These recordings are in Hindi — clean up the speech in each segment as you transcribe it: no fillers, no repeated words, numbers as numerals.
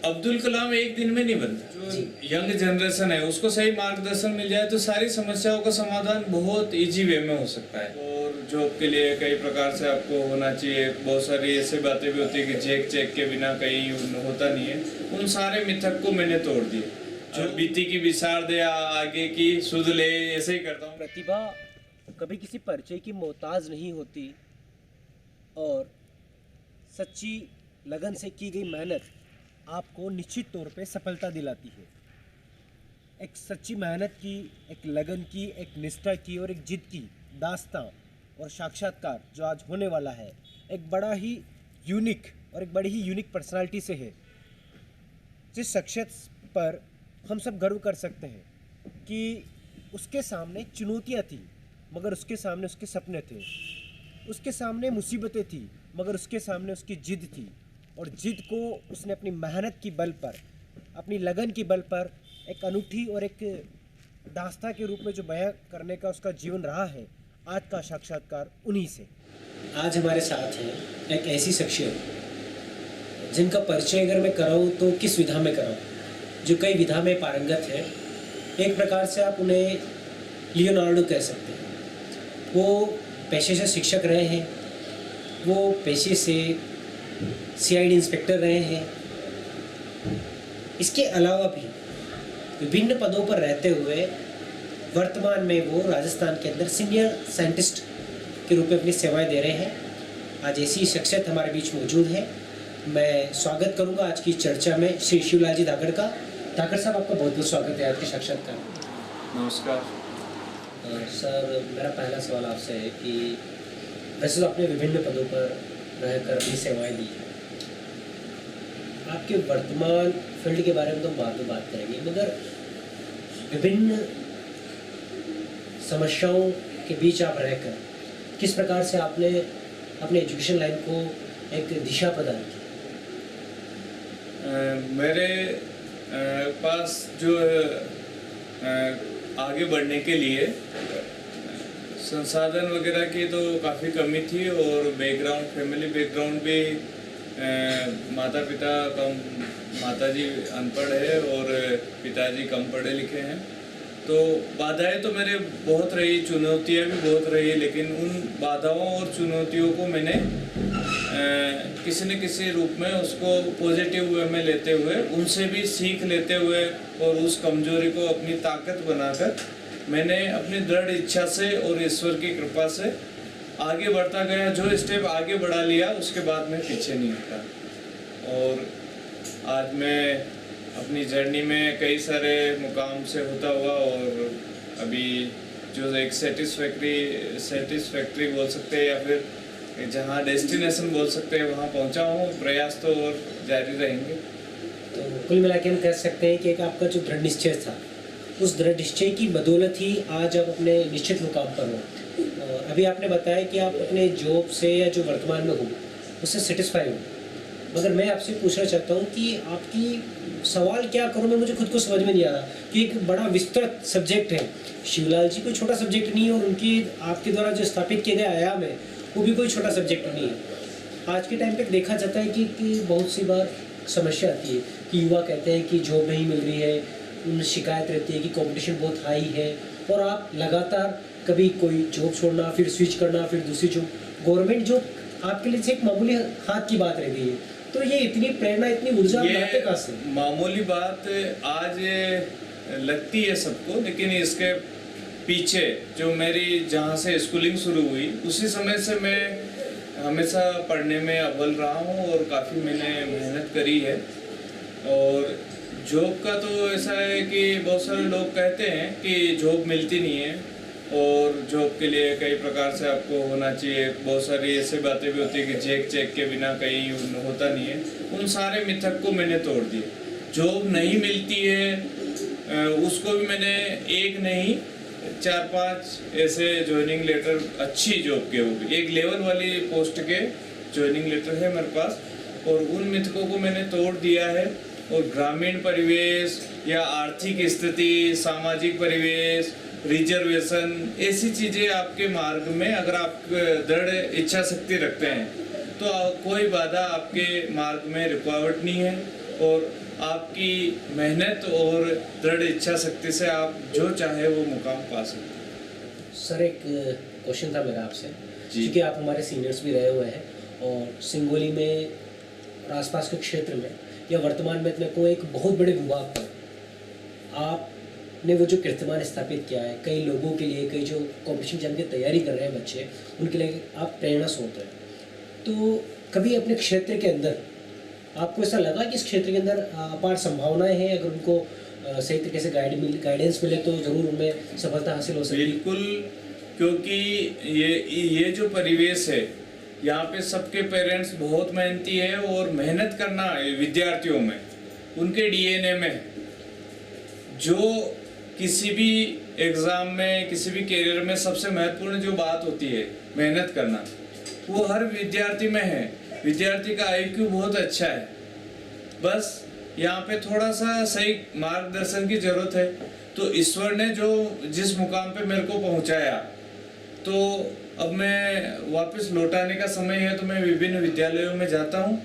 अब्दुल कलाम एक दिन में नहीं बनता। जो यंग जनरेशन है उसको सही मार्गदर्शन मिल जाए तो सारी समस्याओं का समाधान बहुत इजी वे में हो सकता है। और जॉब के लिए कई प्रकार से आपको होना चाहिए। बहुत सारी ऐसी बातें भी होती है कि चेक के बिना कहीं होता नहीं है। उन सारे मिथक को मैंने तोड़ दिए। जो बीती की विसार दे, आगे की सुध ले, ऐसे ही करता हूँ। प्रतिभा कभी किसी परिचय की मोहताज नहीं होती और सच्ची लगन से की गई मेहनत आपको निश्चित तौर पे सफलता दिलाती है। एक सच्ची मेहनत की, एक लगन की, एक निष्ठा की और एक जिद की दास्तां और साक्षात्कार जो आज होने वाला है, एक बड़ा ही यूनिक और एक बड़ी ही यूनिक पर्सनालिटी से है, जिस शख्सियत पर हम सब गर्व कर सकते हैं कि उसके सामने चुनौतियाँ थी मगर उसके सामने उसके सपने थे, उसके सामने मुसीबतें थी मगर उसके सामने उसकी जिद थी, और जिद को उसने अपनी मेहनत की बल पर, अपनी लगन की बल पर एक अनूठी और एक दास्तां के रूप में जो बयां करने का उसका जीवन रहा है, आज का साक्षात्कार उन्हीं से। आज हमारे साथ हैं एक ऐसी शख्सियत जिनका परिचय अगर मैं कराऊँ तो किस विधा में कराऊँ, जो कई विधा में पारंगत है। एक प्रकार से आप उन्हें लियोनार्डो कह सकते हैं। वो पेशे से शिक्षक रहे हैं, वो पेशे से सीआईडी इंस्पेक्टर रहे हैं। इसके अलावा भी विभिन्न पदों पर रहते हुए वर्तमान में वो राजस्थान के अंदर सीनियर साइंटिस्ट के रूप में अपनी सेवाएं दे रहे हैं। आज ऐसी शख्सियत हमारे बीच मौजूद है। मैं स्वागत करूंगा आज की चर्चा में श्री शिवलाल जी धाकड़ का। धाकड़ साहब, आपका बहुत बहुत स्वागत है आज के साक्षात्कार में। नमस्कार सर, मेरा पहला सवाल आपसे है कि वैसे तो आपने विभिन्न पदों पर रहकर अपनी सेवाएं दी हैं, आपके वर्तमान फील्ड के बारे में तो बाद में बात करेंगे, मगर विभिन्न समस्याओं के बीच आप रहकर किस प्रकार से आपने अपने एजुकेशन लाइन को एक दिशा प्रदान की? मेरे पास जो आगे बढ़ने के लिए संसाधन वगैरह की तो काफ़ी कमी थी, और बैकग्राउंड, फैमिली बैकग्राउंड भी माताजी अनपढ़ है और पिताजी कम पढ़े लिखे हैं। तो बाधाएं तो मेरे बहुत रही, चुनौतियां भी बहुत रही, लेकिन उन बाधाओं और चुनौतियों को मैंने किसी न किसी रूप में उसको पॉजिटिव वे में लेते हुए, उनसे भी सीख लेते हुए और उस कमजोरी को अपनी ताकत बनाकर मैंने अपनी दृढ़ इच्छा से और ईश्वर की कृपा से आगे बढ़ता गया। जो स्टेप आगे बढ़ा लिया उसके बाद मैं पीछे नहीं हटा, और आज मैं अपनी जर्नी में कई सारे मुकाम से होता हुआ, और अभी जो एक सेटिस्फैक्ट्री बोल सकते हैं या फिर जहाँ डेस्टिनेशन बोल सकते हैं वहाँ पहुँचा हूँ। प्रयास तो और जारी रहेंगे। तो कुल मिला के हम कह सकते हैं कि एक आपका जो दृढ़ निश्चय था, उस दृढ़ निश्चय की बदौलत ही आज आप अपने निश्चित मुकाम पर हो। और अभी आपने बताया कि आप अपने जॉब से या जो वर्तमान में हो उससे सेटिस्फाई हो, मगर मैं आपसे पूछना चाहता हूँ कि आपकी सवाल क्या करूँ मैं, मुझे खुद को समझ में नहीं आ रहा कि एक बड़ा विस्तृत सब्जेक्ट है। शिवलाल जी कोई छोटा सब्जेक्ट नहीं है, और उनकी आपके द्वारा जो स्थापित किए गए आयाम है वो भी कोई छोटा सब्जेक्ट नहीं है। आज के टाइम पे देखा जाता है कि बहुत सी बार समस्या आती है कि युवा कहते हैं कि जॉब नहीं मिल रही है, उनमें शिकायत रहती है कि कंपटीशन बहुत हाई है, और आप लगातार कभी कोई जॉब छोड़ना, फिर स्विच करना, फिर दूसरी जॉब, गवर्नमेंट जॉब आपके लिए एक मामूली हाथ की बात रह गई है। तो ये इतनी प्रेरणा, इतनी ऊर्जा लाते कहाँ से? मामूली बात आज लगती है सबको, लेकिन इसके पीछे जो मेरी जहाँ से स्कूलिंग शुरू हुई उसी समय से मैं हमेशा पढ़ने में अव्वल रहा हूँ, और काफ़ी मैंने मेहनत करी है। और जॉब का तो ऐसा है कि बहुत सारे लोग कहते हैं कि जॉब मिलती नहीं है, और जॉब के लिए कई प्रकार से आपको होना चाहिए। बहुत सारी ऐसी बातें भी होती है कि चेक के बिना कहीं होता नहीं है। उन सारे मिथक को मैंने तोड़ दिया। जॉब नहीं मिलती है उसको भी मैंने एक नहीं 4-5 ऐसे ज्वाइनिंग लेटर, अच्छी जॉब के हो, एक लेवल वाली पोस्ट के ज्वाइनिंग लेटर है मेरे पास, और उन मिथकों को मैंने तोड़ दिया है। और ग्रामीण परिवेश या आर्थिक स्थिति, सामाजिक परिवेश, रिजर्वेशन, ऐसी चीज़ें आपके मार्ग में अगर आप दृढ़ इच्छा शक्ति रखते हैं तो कोई बाधा आपके मार्ग में रुकावट नहीं है। और आपकी मेहनत और दृढ़ इच्छा शक्ति से आप जो चाहे वो मुकाम पा सकते हैं। सर एक क्वेश्चन था मेरा आपसे, जी। क्योंकि आप हमारे सीनियर्स भी रहे हुए हैं और सिंगोली में और आसपास के क्षेत्र में या वर्तमान में अपने को एक बहुत बड़े विभाग पर आपने वो जो कीर्तिमान स्थापित किया है, कई लोगों के लिए, कई जो कॉम्पिटिशन एग्जाम की तैयारी कर रहे हैं बच्चे, उनके लिए आप प्रेरणा स्रोत हैं। तो कभी अपने क्षेत्र के अंदर आपको ऐसा लगा कि इस क्षेत्र के अंदर अपार संभावनाएं हैं, अगर उनको सही तरीके से गाइडेंस मिले तो ज़रूर उनमें सफलता हासिल हो सकती है? बिल्कुल, क्योंकि ये जो परिवेश है यहाँ पे सबके पेरेंट्स बहुत मेहनती है और मेहनत करना है विद्यार्थियों में, उनके डीएनए में है। जो किसी भी एग्ज़ाम में, किसी भी करियर में सबसे महत्वपूर्ण जो बात होती है मेहनत करना, वो हर विद्यार्थी में है। विद्यार्थी का आईक्यू बहुत अच्छा है, बस यहाँ पे थोड़ा सा सही मार्गदर्शन की जरूरत है। तो ईश्वर ने जो जिस मुकाम पे मेरे को पहुँचाया, तो अब मैं वापस लौटाने का समय है, तो मैं विभिन्न विद्यालयों में जाता हूँ।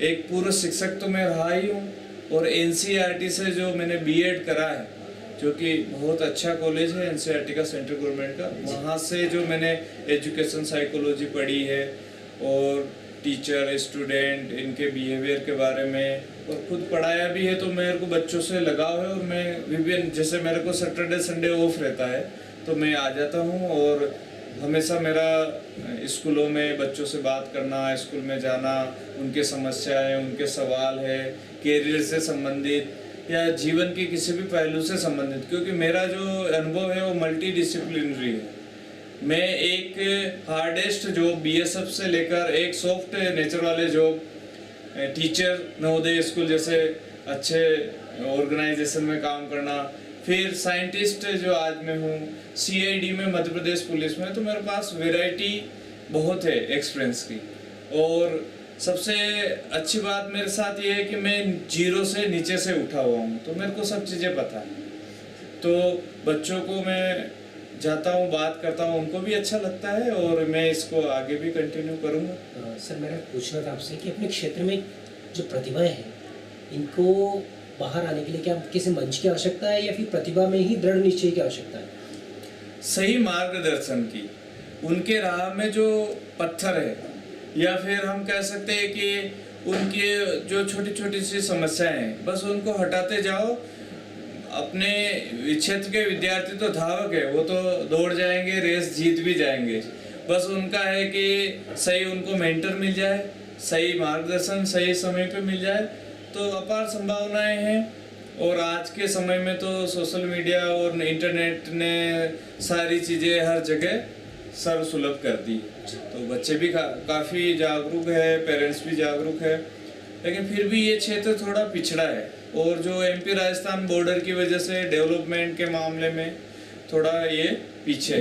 एक पूर्व शिक्षक तो मैं रहा ही हूँ, और एनसीईआरटी से जो मैंने बीएड करा है, जो कि बहुत अच्छा कॉलेज है एनसीईआरटी का, सेंट्रल गवर्नमेंट का, वहाँ से जो मैंने एजुकेशन साइकोलॉजी पढ़ी है और टीचर स्टूडेंट इनके बिहेवियर के बारे में और खुद पढ़ाया भी है, तो मेरे को बच्चों से लगाव है। और मैं विभिन्न, जैसे मेरे को सैटरडे संडे ऑफ रहता है तो मैं आ जाता हूँ, और हमेशा मेरा स्कूलों में बच्चों से बात करना, स्कूल में जाना, उनके समस्याएं, उनके सवाल है कैरियर से संबंधित या जीवन के किसी भी पहलू से संबंधित, क्योंकि मेरा जो अनुभव है वो मल्टी डिसिप्लिनरी है। मैं एक हार्डेस्ट जॉब बीएसएफ से लेकर एक सॉफ्ट नेचर वाले जॉब, टीचर नवोदय स्कूल जैसे अच्छे ऑर्गेनाइजेशन में काम करना, फिर साइंटिस्ट जो आज मैं हूँ सीआईडी में, मध्य प्रदेश पुलिस में, तो मेरे पास वैरायटी बहुत है एक्सपीरियंस की। और सबसे अच्छी बात मेरे साथ ये है कि मैं जीरो से नीचे से उठा हुआ हूँ, तो मेरे को सब चीज़ें पता है। तो बच्चों को मैं जाता हूँ, बात करता हूँ, उनको भी अच्छा लगता है और मैं इसको आगे भी कंटिन्यू करूँगा। सर मेरा पूछना था आपसे कि अपने क्षेत्र में जो प्रतिभाएं हैं, इनको बाहर आने के लिए क्या किसी मंच की आवश्यकता है या फिर प्रतिभा में ही दृढ़ निश्चय की आवश्यकता है? सही मार्गदर्शन की, उनके राह में जो पत्थर है, या फिर हम कह सकते हैं कि उनके जो छोटी छोटी सी समस्याएं हैं, बस उनको हटाते जाओ। अपने क्षेत्र के विद्यार्थी तो धावक है, वो तो दौड़ जाएंगे, रेस जीत भी जाएंगे। बस उनका है कि सही उनको मेंटर मिल जाए, सही मार्गदर्शन सही समय पे मिल जाए, तो अपार संभावनाएं हैं। और आज के समय में तो सोशल मीडिया और इंटरनेट ने सारी चीज़ें हर जगह सर्वसुलभ कर दी, तो बच्चे भी काफ़ी जागरूक है, पेरेंट्स भी जागरूक है, लेकिन फिर भी ये क्षेत्र थोड़ा पिछड़ा है। और जो एमपी राजस्थान बॉर्डर की वजह से डेवलपमेंट के मामले में थोड़ा ये पीछे है,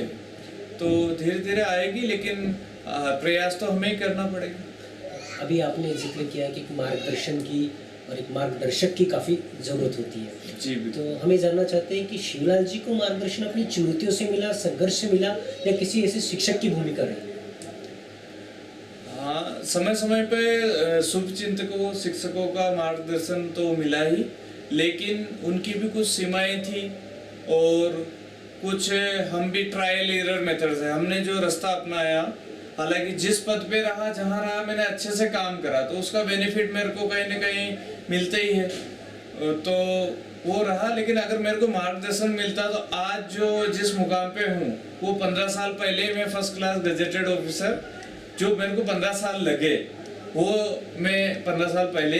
तो धीरे धीरे आएगी, लेकिन प्रयास तो हमें ही करना पड़ेगा। अभी आपने जिक्र किया कि एक मार्गदर्शन की और एक मार्गदर्शक की काफ़ी ज़रूरत होती है। जी तो हमें जानना चाहते हैं कि शिवलाल जी को मार्गदर्शन अपनी चुनौतियों से मिला, संघर्ष से मिला, या किसी ऐसे शिक्षक की भूमिका रही? हाँ, समय समय पे शुभचिंतकों, शिक्षकों का मार्गदर्शन तो मिला ही, लेकिन उनकी भी कुछ सीमाएं थी और कुछ हम भी ट्रायल एरर मेथड से हमने जो रास्ता अपनाया। हालांकि जिस पद पे रहा, जहाँ रहा, मैंने अच्छे से काम करा, तो उसका बेनिफिट मेरे को कहीं न कहीं मिलता ही है, तो वो रहा। लेकिन अगर मेरे को मार्गदर्शन मिलता तो आज जो जिस मुकाम पे हूँ, वो 15 साल पहले मैं फर्स्ट क्लास गजेटेड ऑफिसर, जो मेरे को 15 साल लगे, वो मैं 15 साल पहले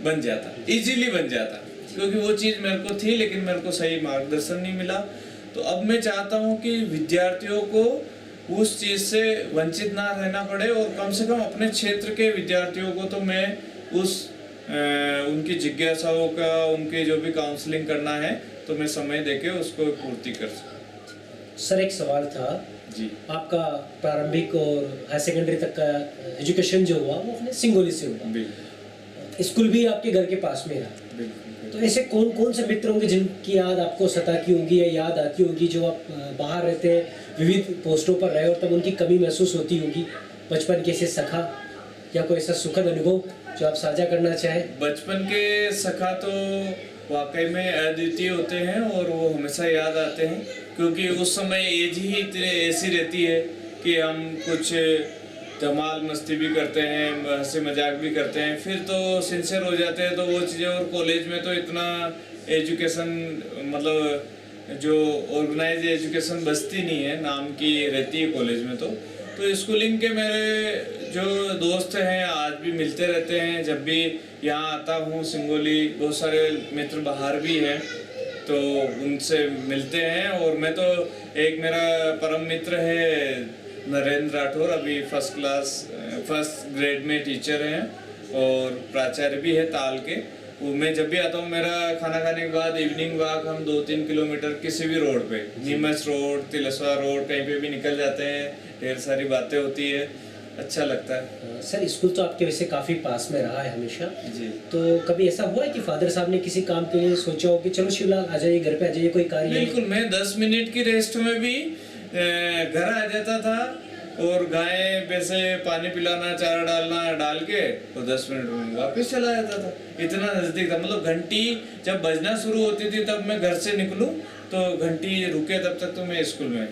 बन जाता, इजीली बन जाता, क्योंकि वो चीज़ मेरे को थी, लेकिन मेरे को सही मार्गदर्शन नहीं मिला। तो अब मैं चाहता हूँ कि विद्यार्थियों को उस चीज़ से वंचित ना रहना पड़े, और कम से कम अपने क्षेत्र के विद्यार्थियों को तो मैं उनकी जिज्ञासाओं का, उनके जो भी काउंसलिंग करना है, तो मैं समय देके उसको पूर्ति कर सकूँ। सर एक सवाल था जी, आपका प्रारंभिक और हायर सेकेंडरी तक का एजुकेशन जो हुआ वो अपने सिंगोली से हुआ, बिल्कुल स्कूल भी आपके घर के पास में रहा, बिल्कुल। तो ऐसे कौन कौन से मित्र होंगे जिनकी याद आपको सताती होगी या याद आती होगी, जो आप बाहर रहते विविध पोस्टों पर रहे और तब उनकी कमी महसूस होती होगी? बचपन के ऐसे सखा या कोई ऐसा सुखद अनुभव? जो आप साझा करना चाहें? बचपन के सखा तो वाकई में अद्वितीय होते हैं और वो हमेशा याद आते हैं, क्योंकि उस समय एज ही इतनी ऐसी रहती है कि हम कुछ धमाल मस्ती भी करते हैं, हंसी मजाक भी करते हैं, फिर तो सिंसियर हो जाते हैं तो वो चीज़ें। और कॉलेज में तो इतना एजुकेशन, मतलब जो ऑर्गेनाइज एजुकेशन बचती नहीं है, नाम की रहती है कॉलेज में। तो स्कूलिंग के मेरे जो दोस्त हैं आज भी मिलते रहते हैं। जब भी यहाँ आता हूँ सिंगोली, बहुत सारे मित्र बाहर भी हैं तो उनसे मिलते हैं। और मैं तो एक मेरा परम मित्र है नरेंद्र राठौर, अभी फर्स्ट ग्रेड में टीचर हैं और प्राचार्य भी है ताल के। वो मैं जब भी आता हूँ, मेरा खाना खाने के बाद इवनिंग वॉक हम 2-3 किलोमीटर किसी भी रोड पे, नीमच रोड, तिलस्वा रोड, कहीं पे भी निकल जाते हैं। ढेर सारी बातें होती है, अच्छा लगता है। सर स्कूल तो आपके वैसे काफ़ी पास में रहा है हमेशा जी। तो कभी ऐसा हुआ है कि फादर साहब ने किसी काम के लिए सोचा हो कि चलो शिवलाल आ जाइए, घर पे आ जाइए, कोई कार्य है? बिल्कुल, मैं 10 मिनट की रेस्ट में भी घर आ जाता था और गाय वैसे पानी पिलाना, चारा डालना डाल के तो 10 मिनट में वापस चला जाता था। इतना नज़दीक था, मतलब घंटी जब बजना शुरू होती थी तब मैं घर से निकलूं तो घंटी रुके तब तक तो मैं स्कूल में।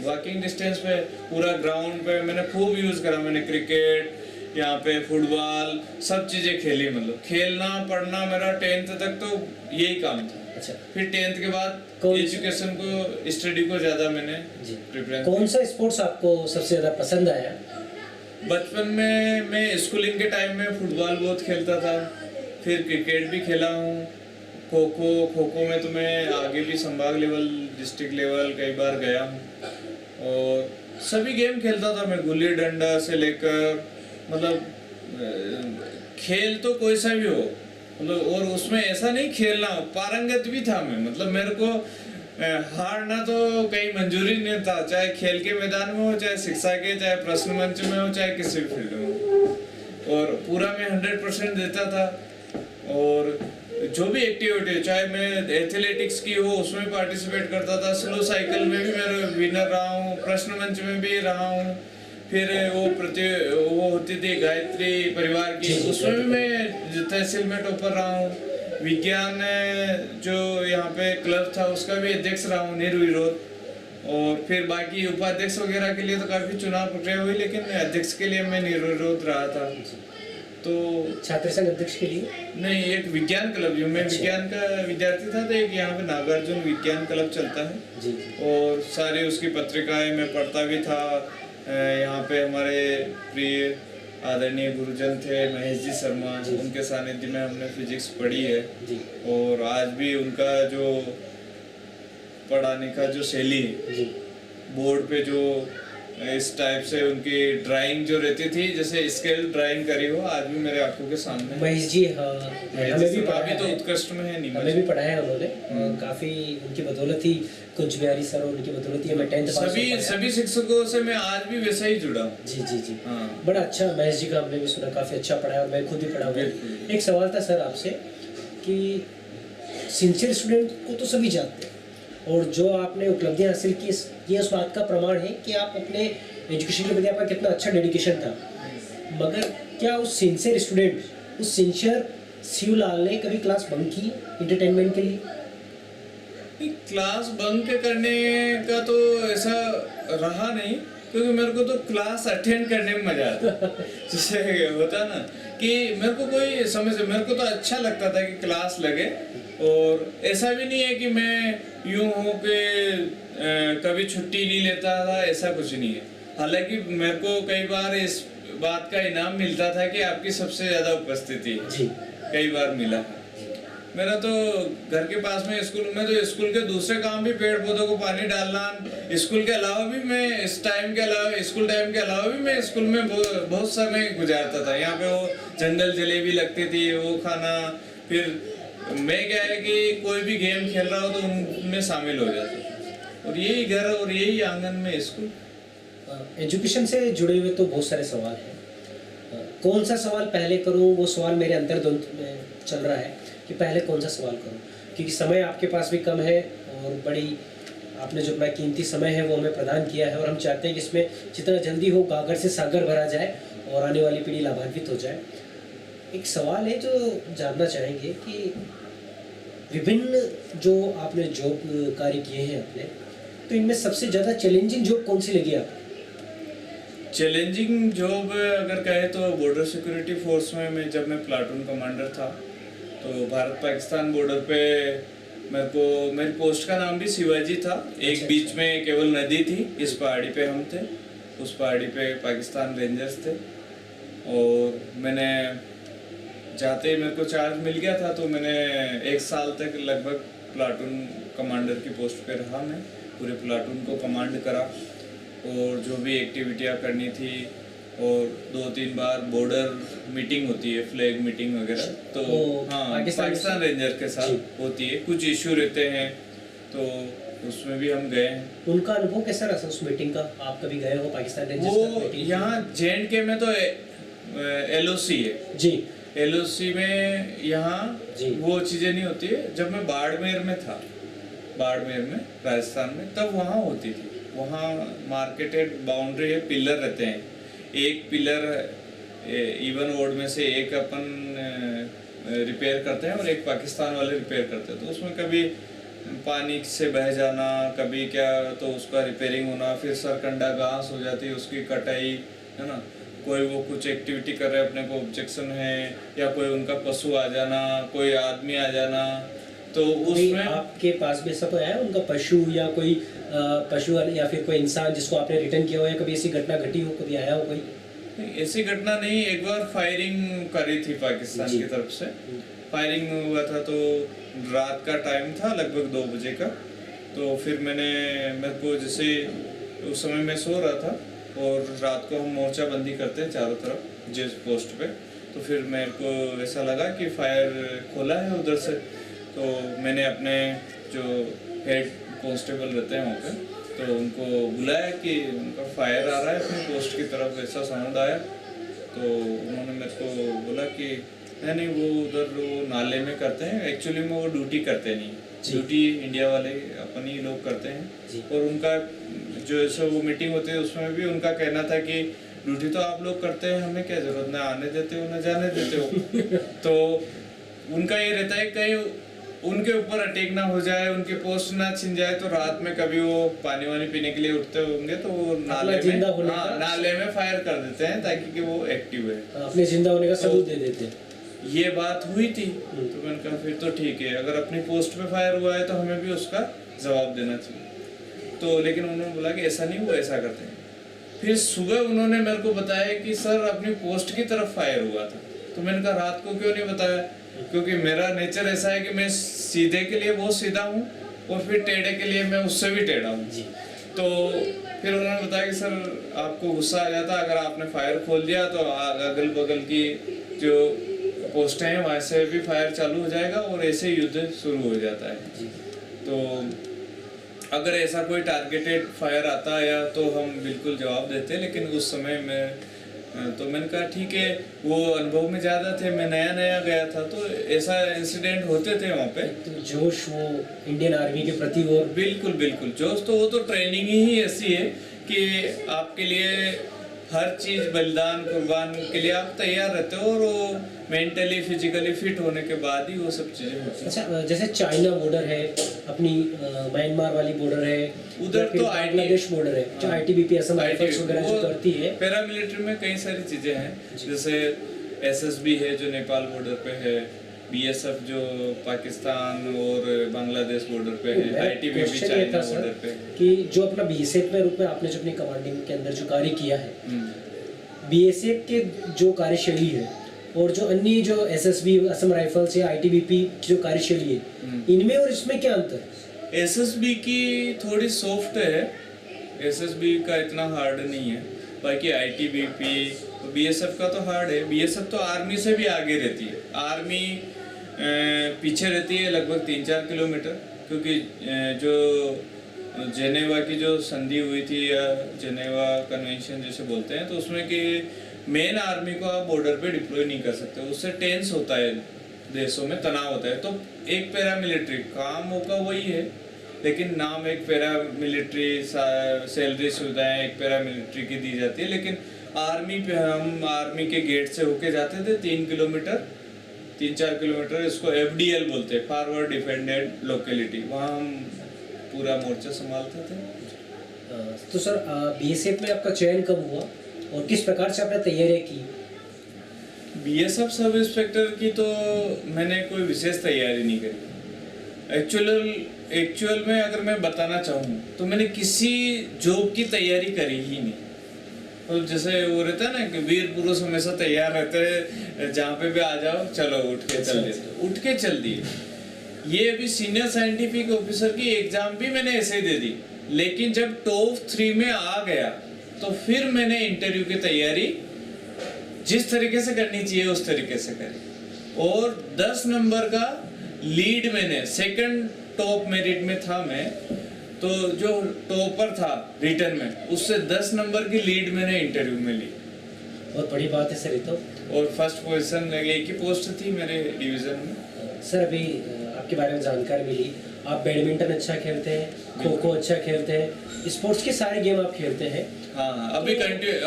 वॉकिंग डिस्टेंस पे पूरा ग्राउंड पे मैंने खूब यूज़ करा। मैंने क्रिकेट, यहाँ पे फुटबॉल, सब चीज़ें खेली। मतलब खेलना पढ़ना मेरा 10th तक तो यही काम था। अच्छा, फिर 10th के बाद एजुकेशन को, स्टडी को ज़्यादा मैंने जी प्रेफरेंस। कौन सा स्पोर्ट्स आपको सबसे ज़्यादा पसंद आया? बचपन में मैं स्कूलिंग के टाइम में फुटबॉल बहुत खेलता था, फिर क्रिकेट भी खेला हूँ। खो खो में तो मैं आगे भी संभाग लेवल, डिस्ट्रिक्ट लेवल कई बार गया हूँ। और सभी गेम खेलता था मैं, गुल्ली डंडा से लेकर, मतलब खेल तो कोई सा भी हो, मतलब। और उसमें ऐसा नहीं खेलना हो, पारंगत भी था मैं। मतलब मेरे को हारना तो कहीं मंजूरी नहीं था, चाहे खेल के मैदान में हो, चाहे शिक्षा के, चाहे प्रश्न मंच में हो, चाहे किसी भी फील्ड में हो। और पूरा मैं 100% देता था। और जो भी एक्टिविटी, चाहे मैं एथलेटिक्स की हो उसमें पार्टिसिपेट करता था, स्लो साइकिल में भी मैं विनर रहा हूँ, प्रश्न मंच में भी रहा हूँ। फिर वो होती थी गायत्री परिवार की, उसमें भी मैं तहसील में टॉपर रहा हूँ। विज्ञान जो यहाँ पे क्लब था उसका भी अध्यक्ष रहा हूँ, निर्विरोध। और फिर बाकी उपाध्यक्ष वगैरह के लिए तो काफ़ी चुनाव प्रक्रिया हुई, लेकिन अध्यक्ष के लिए मैं निर्विरोध रहा था। तो छात्र संघ अध्यक्ष के लिए? नहीं, एक विज्ञान क्लब, जो मैं विज्ञान का विद्यार्थी था, तो एक यहाँ पे नागार्जुन विज्ञान क्लब चलता है जी। और सारी उसकी पत्रिकाएं मैं पढ़ता भी था। यहाँ पे हमारे प्रिय आदरणीय गुरुजन थे महेश जी शर्मा, उनके सानिध्य में हमने फिजिक्स पढ़ी है जी। और आज भी उनका जो पढ़ाने का जो शैली है, बोर्ड पे जो इस टाइप से उनकी ड्राइंग जो रहती थी, जैसे स्केल ड्राइंग करी हो, आज भी मेरे आंखों के सामने। महेश जी, हाँ, हमें भी पढ़ा अभी तो है, उत्कृष्ट में है, नीमच हमें भी पढ़ा है उन्होंने। काफ़ी उनकी बदौलत ही, कुछ बिहारी सर, उनकी बदौलत ही मैं 10th पास हो पाया। सभी शिक्षकों से मैं आज भी वैसा ही जुड़ा हूँ। जी जी जी, हाँ। बड़ा अच्छा महेश जी का हमने भी सुना, काफ़ी अच्छा पढ़ा है और मैं खुद ही पढ़ा हूँ। एक सवाल था सर आपसे कि सिंसियर स्टूडेंट को तो सभी जानते हैं और जो आपने उपलब्धियाँ हासिल की, ये उस बात का प्रमाण है कि आप अपने एजुकेशन के प्रति आपका कितना अच्छा डेडिकेशन था। मगर क्या उस सिंसियर स्टूडेंट, उस सिंसियर शिवलाल ने कभी क्लास बंक की इंटरटेनमेंट के लिए? क्लास बंक करने का तो ऐसा रहा नहीं, क्योंकि मेरे को तो क्लास अटेंड करने में मजा आता। जैसे होता ना कि मेरे को कोई समझ, मेरे को तो अच्छा लगता था कि क्लास लगे। और ऐसा भी नहीं है कि मैं यूं हूँ कि कभी छुट्टी नहीं लेता था, ऐसा कुछ नहीं है। हालांकि मेरे को कई बार इस बात का इनाम मिलता था कि आपकी सबसे ज्यादा उपस्थिति जी। कई बार मिला है। मेरा तो घर के पास में स्कूल में, तो स्कूल के दूसरे काम भी, पेड़ पौधों को पानी डालना, स्कूल के अलावा भी मैं, इस टाइम के अलावा, स्कूल टाइम के अलावा भी मैं स्कूल में बहुत समय गुजारता था। यहाँ पे वो जंगल जलेबी लगती थी, वो खाना। फिर मैं क्या है कि कोई भी गेम खेल रहा हो तो उनमें शामिल हो जाता। और यही घर और यही आंगन में स्कूल। एजुकेशन से जुड़े हुए तो बहुत सारे सवाल हैं। कौन सा सवाल पहले करूं, वो सवाल मेरे अंतर्द्वंद में चल रहा है कि पहले कौन सा सवाल करूं, क्योंकि समय आपके पास भी कम है और बड़ी आपने जो अपना कीमती समय है वो हमें प्रदान किया है और हम चाहते हैं कि इसमें जितना जल्दी हो गागर से सागर भरा जाए और आने वाली पीढ़ी लाभान्वित हो जाए। एक सवाल है जो जानना चाहेंगे कि विभिन्न जो आपने जॉब कार्य किए हैं अपने, तो इनमें सबसे ज़्यादा चैलेंजिंग जॉब कौन सी लगी आपको? चैलेंजिंग जॉब अगर कहे तो बॉर्डर सिक्योरिटी फोर्स में जब मैं प्लाटून कमांडर था, तो भारत पाकिस्तान बॉर्डर पे मेरी पोस्ट का नाम भी शिवाजी था। एक बीच में केवल नदी थी, इस पहाड़ी पे हम थे, उस पहाड़ी पे पाकिस्तान रेंजर्स थे। और मैंने जाते ही मेरे को चार्ज मिल गया था, तो मैंने 1 साल तक लगभग प्लाटून कमांडर की पोस्ट पे रहा। मैं पूरे प्लाटून को कमांड करा और जो भी एक्टिविटियाँ करनी थी, और 2-3 बार बॉर्डर मीटिंग होती है, फ्लैग मीटिंग वगैरह, तो हाँ पाकिस्तान रेंजर के साथ होती है। कुछ इश्यू रहते हैं तो उसमें भी हम गए हैं। उनका अनुभव कैसा रहा उस मीटिंग का? आप कभी गए हो पाकिस्तान रेंजर्स वो यहाँ JNK में तो LOC है जी, LOC में यहाँ वो चीज़ें नहीं होती है। जब मैं बाड़मेर में था, बाड़मेर में राजस्थान में, तब वहाँ होती थी। वहाँ मार्केटेड बाउंड्री है, पिलर रहते हैं। एक पिलर इवन वोर्ड में से एक अपन रिपेयर करते हैं और एक पाकिस्तान वाले रिपेयर करते हैं। तो उसमें कभी पानी से बह जाना, कभी क्या, तो उसका रिपेयरिंग होना, फिर सरकंडा घास हो जाती है, उसकी कटाई, है ना। कोई वो कुछ एक्टिविटी कर रहे हैं, अपने को ऑब्जेक्शन है, या कोई उनका पशु आ जाना, कोई आदमी आ जाना, तो उसमें आपके पास भी ऐसा कोई आया उनका पशु, या कोई पशु या फिर कोई इंसान जिसको आपने रिटर्न किया हो, या कभी ऐसी घटना घटी हो, कभी आया हो कोई? ऐसी घटना नहीं। एक बार फायरिंग करी थी पाकिस्तान की तरफ से, फायरिंग हुआ था, तो रात का टाइम था, लगभग 2 बजे का। तो फिर मेरे को जैसे उस समय मैं सो रहा था, और रात को हम मोर्चाबंदी करते हैं चारों तरफ जिस पोस्ट पे। तो फिर मेरे को ऐसा लगा कि फायर खोला है उधर से। तो मैंने अपने जो हेड कांस्टेबल रहते हैं वहाँ पे, तो उनको बुलाया कि उनका फायर आ रहा है अपनी पोस्ट की तरफ, ऐसा साउंड आया। तो उन्होंने मेरे को बोला कि नहीं, वो उधर वो नाले में करते हैं, एक्चुअली में वो ड्यूटी करते नहीं, ड्यूटी इंडिया वाले अपन ही लोग करते हैं। और उनका जो ऐसा वो मीटिंग होती है, उसमें भी उनका कहना था कि ड्यूटी तो आप लोग करते हैं, हमें क्या जरूरत, ना आने देते हो ना जाने देते हो। तो उनका ये रहता है कहीं उनके ऊपर अटैक ना हो जाए, उनकी पोस्ट ना छिन जाए। तो रात में कभी वो पानी वानी पीने के लिए उठते होंगे, तो वो नाले में फायर कर देते हैं, ताकि कि वो एक्टिव है, अपने जिंदा होने का सबूत दे देते हैं। ये बात हुई थी। तो मैंने कहा फिर तो ठीक है, अगर अपनी पोस्ट पे फायर हुआ है तो हमें भी उसका जवाब देना चाहिए। तो लेकिन उन्होंने बोला कि ऐसा नहीं, वो ऐसा करते हैं। फिर सुबह उन्होंने मेरे को बताया कि सर अपनी पोस्ट की तरफ फायर हुआ था। तो मैंने कहा रात को क्यों नहीं बताया, क्योंकि मेरा नेचर ऐसा है कि मैं सीधे के लिए बहुत सीधा हूँ, और फिर टेढ़े के लिए मैं उससे भी टेढ़ा हूँ। तो फिर उन्होंने बताया कि सर आपको गुस्सा आ जाता, अगर आपने फायर खोल दिया तो अगल बगल की जो पोस्टें हैं वहाँ से भी फायर चालू हो जाएगा, और ऐसे युद्ध शुरू हो जाता है। तो अगर ऐसा कोई टारगेटेड फायर आता है या, तो हम बिल्कुल जवाब देते, लेकिन उस समय तो मैंने कहा ठीक है, वो अनुभव में ज़्यादा थे, मैं नया गया था, तो ऐसा इंसिडेंट होते थे वहाँ पे। तो जोश वो इंडियन आर्मी के प्रति, और बिल्कुल जोश, तो वो तो ट्रेनिंग ही ऐसी है कि आपके लिए हर चीज़ बलिदान कुर्बान के लिए आप तैयार रहते हो, और वो मेंटली फिजिकली फिट होने के बाद ही वो सब चीज़ें होती हैं। अच्छा, जैसे चाइना बॉर्डर है, अपनी म्यांमार वाली बॉर्डर है, उधर तो बांग्लादेश बॉर्डर है, जो ITBP असम राइफल्स वगैरह जो करती है। पैरामिलिट्री में कई सारी चीज़ें हैं, जैसे SSB है जो नेपाल बॉर्डर पे है, BSF जो पाकिस्तान और बांग्लादेश बॉर्डर पे है, ITBP चाइना बॉर्डर पे। कि जो अपना BSF में रूप में आपने जो अपनी कमांडिंग के अंदर जो कार्य किया है, BSF के जो कार्यशैली है और जो अन्य जो SSB असम राइफल्स या ITBP की जो कार्यशैली है, इनमें और इसमें क्या अंतर है? SSB की थोड़ी सॉफ्ट है, SSB का इतना हार्ड नहीं है। बाकी ITBP और BSF का तो हार्ड है। BSF तो आर्मी से भी आगे रहती है, आर्मी पीछे रहती है लगभग 3-4 किलोमीटर, क्योंकि जो जेनेवा की जो संधि हुई थी, या जेनेवा कन्वेंशन जैसे बोलते हैं, तो उसमें कि मेन आर्मी को आप बॉर्डर पे डिप्लॉय नहीं कर सकते, उससे टेंस होता है, देशों में तनाव होता है। तो एक पैरामिलिट्री काम होगा वही है, लेकिन नाम एक पैरामिलिट्री, सैलरी सुविधाएं एक पैरामिलिट्री की दी जाती है, लेकिन आर्मी पे हम आर्मी के गेट से होके जाते थे 3 4 किलोमीटर, इसको FDL बोलते हैं, फॉरवर्ड डिफेंडेड लोकेलिटी। वहाँ हम पूरा मोर्चा संभालते थे। तो सर BSF में आपका चयन कब हुआ और किस प्रकार से आपने तैयारियाँ की? BSF सब इंस्पेक्टर की तो मैंने कोई विशेष तैयारी नहीं करी। एक्चुअल में अगर मैं बताना चाहूँ तो मैंने किसी जॉब की तैयारी करी ही नहीं। और जैसे वो रहता है ना कि वीर पुरुष हमेशा तैयार रहते हैं, जहाँ पे भी आ जाओ चलो उठ के चल दिए। ये अभी सीनियर साइंटिफिक ऑफिसर की एग्जाम भी मैंने ऐसे ही दे दी, लेकिन जब टॉप 3 में आ गया तो फिर मैंने इंटरव्यू की तैयारी जिस तरीके से करनी चाहिए उस तरीके से करी। और 10 नंबर का लीड मैंने, सेकंड टॉप मेरिट में था मैं, तो जो टॉपर था रिटर्न में उससे 10 नंबर की लीड मैंने इंटरव्यू में ली। बहुत बड़ी बात है सर ये तो। और फर्स्ट पोजीशन, एक ही पोस्ट थी मेरे डिवीजन में। सर अभी आपके बारे में जानकारी मिली, आप बैडमिंटन अच्छा खेलते हैं, खो खो अच्छा खेलते हैं, स्पोर्ट्स के सारे गेम आप खेलते हैं। हाँ, अभी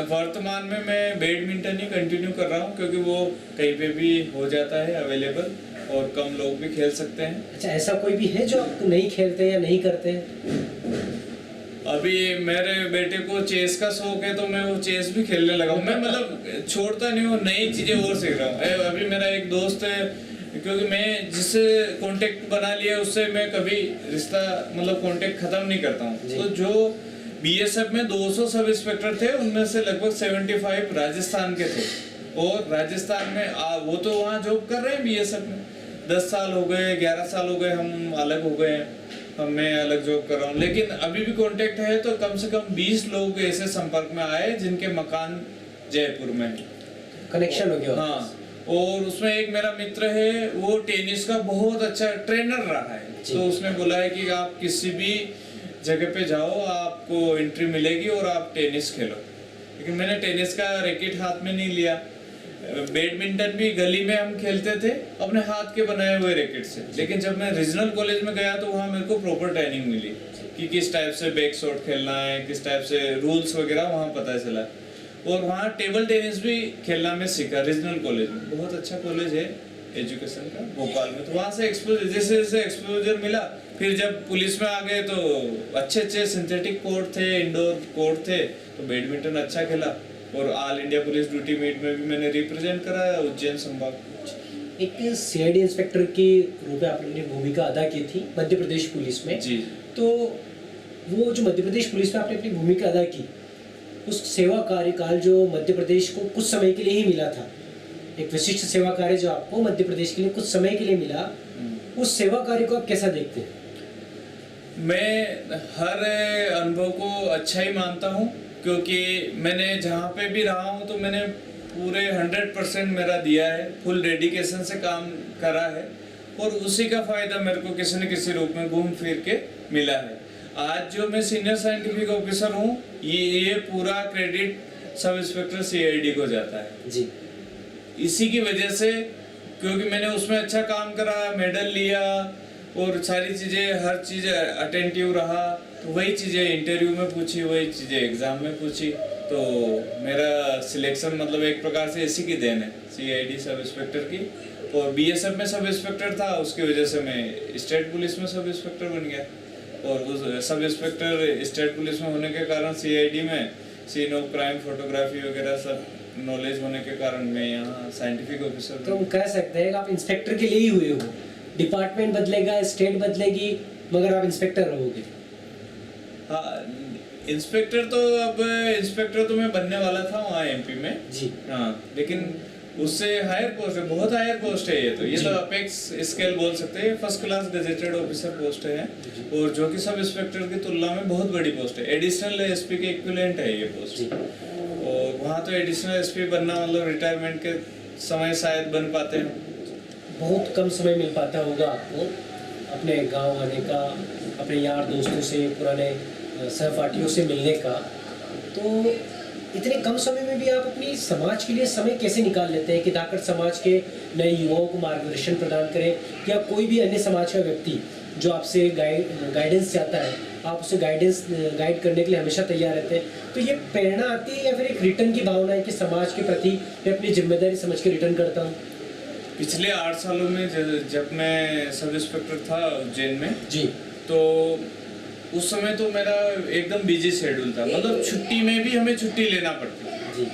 वर्तमान में मैं बैडमिंटन ही कंटिन्यू कर रहा हूँ, क्योंकि वो कहीं पे भी हो जाता है अवेलेबल और कम लोग भी खेल सकते हैं। अच्छा, ऐसा कोई भी है जो आप नहीं खेलते या नहीं करते हैं? अभी मेरे बेटे को चेस का शौक है तो मैं वो चेस भी खेलने लगा हूँ। मैं मतलब छोड़ता नहीं हूँ, नई चीजें और सीख रहा हूँ। अभी मेरा एक दोस्त है, क्योंकि मैं जिससे कांटेक्ट बना लिया उससे मैं कभी रिश्ता मतलब कांटेक्ट खत्म नहीं करता हूँ। तो जो BSF में 200 सब इंस्पेक्टर थे, उनमें से लगभग 75 राजस्थान के थे। और राजस्थान में वो तो वहाँ जॉब कर रहे हैं BSF में, 10 साल हो गए, 11 साल हो गए, हम अलग हो गए हैं, मैं अलग जॉब कर रहा हूँ। लेकिन अभी भी कांटेक्ट है, तो कम से कम 20 लोग ऐसे संपर्क में आए जिनके मकान जयपुर में है, कनेक्शन हो गया। हाँ, और उसमें एक मेरा मित्र है, वो टेनिस का बहुत अच्छा ट्रेनर रहा है। तो उसने बोला है कि आप किसी भी जगह पे जाओ, आपको एंट्री मिलेगी और आप टेनिस खेलो। लेकिन मैंने टेनिस का रैकेट हाथ में नहीं लिया। बैडमिंटन भी गली में हम खेलते थे अपने हाथ के बनाए हुए रैकेट से। लेकिन जब मैं रीजनल कॉलेज में गया तो वहाँ मेरे को प्रॉपर ट्रेनिंग मिली कि किस टाइप से बैक शॉट खेलना है, किस टाइप से रूल्स वगैरह वहाँ पता चला। और वहाँ टेबल टेनिस भी खेलना मैं सीखा रीजनल कॉलेज में। बहुत अच्छा कॉलेज है एजुकेशन का भोपाल में। तो वहाँ से एक्सपोजर, जैसे जैसे एक्सपोजर मिला, फिर जब पुलिस में आ गए तो अच्छे सिंथेटिक कोर्ट थे, इंडोर कोर्ट थे, तो बैडमिंटन अच्छा खेला। और all India police duty meet में भी मैंने रिप्रेजेंट करा उज्जैन संभाग। एक CID इंस्पेक्टर के रूप में आपने भूमिका अदा की थी मध्य प्रदेश पुलिस में। जी। तो वो जो मध्य प्रदेश पुलिस में आपने अपनी भूमिका अदा की, उस सेवा कार्यकाल जो मध्य प्रदेश को कुछ समय के लिए ही मिला था, एक विशिष्ट सेवा कार्य जो आपको मध्य प्रदेश के लिए कुछ समय के लिए मिला, उस सेवा कार्य को आप कैसा देखते हैं? मैं हर अनुभव को अच्छा ही मानता हूँ, क्योंकि मैंने जहाँ पे भी रहा हूँ तो मैंने पूरे 100% मेरा दिया है, फुल डेडिकेशन से काम करा है, और उसी का फायदा मेरे को किसी न किसी रूप में घूम फिर के मिला है। आज जो मैं सीनियर साइंटिफिक ऑफिसर हूँ, ये पूरा क्रेडिट सब इंस्पेक्टर CID को जाता है जी। इसी की वजह से, क्योंकि मैंने उसमें अच्छा काम करा, मेडल लिया और सारी चीज़ें, हर चीज़ अटेंटिव रहा। तो वही चीज़ें इंटरव्यू में पूछी, वही चीज़ें एग्ज़ाम में पूछी, तो मेरा सिलेक्शन मतलब एक प्रकार से इसी की देन है, CID सब इंस्पेक्टर की। और BSF में सब इंस्पेक्टर था, उसकी वजह से मैं स्टेट पुलिस में सब इंस्पेक्टर बन गया। और उस सब इंस्पेक्टर स्टेट पुलिस में होने के कारण CID में सीन ऑफ क्राइम, फोटोग्राफी वगैरह सब नॉलेज होने के कारण मैं यहाँ साइंटिफिक ऑफिसर। तो हम कह सकते हैं कि आप इंस्पेक्टर के लिए ही हुए हो। डिपार्टमेंट बदलेगा, स्टेट बदलेगी, मगर आप इंस्पेक्टर रहोगे। हाँ, इंस्पेक्टर तो मैं बनने वाला था वहाँ MP में जी। हाँ, लेकिन उससे हायर पोस्ट है, बहुत हायर पोस्ट है ये तो अपेक्स स्केल बोल सकते हैं, first class gazetted officer post है, और जो कि सब इंस्पेक्टर की तुलना में बहुत बड़ी पोस्ट है। एडिशनल SP के इक्विवेलेंट है ये पोस्ट। और वहाँ तो एडिशनल SP बनना मतलब रिटायरमेंट के समय शायद बन पाते हैं, बहुत कम समय मिल पाता होगा आपको अपने गांव आने का, अपने यार दोस्तों से, पुराने सहपाठियों से मिलने का। तो इतने कम समय में भी आप अपनी समाज के लिए समय कैसे निकाल लेते हैं कि ताकत समाज के नए युवाओं को मार्गदर्शन प्रदान करें, या कोई भी अन्य समाज का व्यक्ति जो आपसे गाइडेंस चाहता है, आप उसे गाइड करने के लिए हमेशा तैयार रहते हैं, तो ये प्रेरणा आती है या फिर एक रिटर्न की भावना है कि समाज के प्रति मैं अपनी जिम्मेदारी समझ के रिटर्न करता हूँ? पिछले 8 सालों में जब मैं सब इंस्पेक्टर था उज्जैन में जी। तो उस समय तो मेरा एकदम बिजी शेड्यूल था, मतलब छुट्टी में भी हमें छुट्टी लेना पड़ती जी।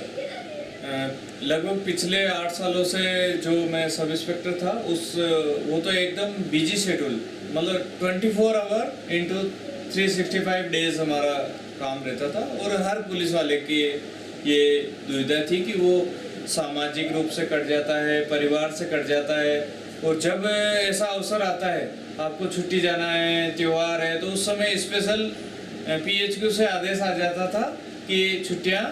लगभग पिछले 8 सालों से जो मैं सब इंस्पेक्टर था वो तो एकदम बिजी शेड्यूल, मतलब 24 आवर इंटू 365 डेज हमारा काम रहता था। और हर पुलिस वाले की ये दुविधा थी कि वो सामाजिक रूप से कट जाता है, परिवार से कट जाता है, और जब ऐसा अवसर आता है आपको छुट्टी जाना है, त्योहार है, तो उस समय स्पेशल PHQ से आदेश आ जाता था कि छुट्टियां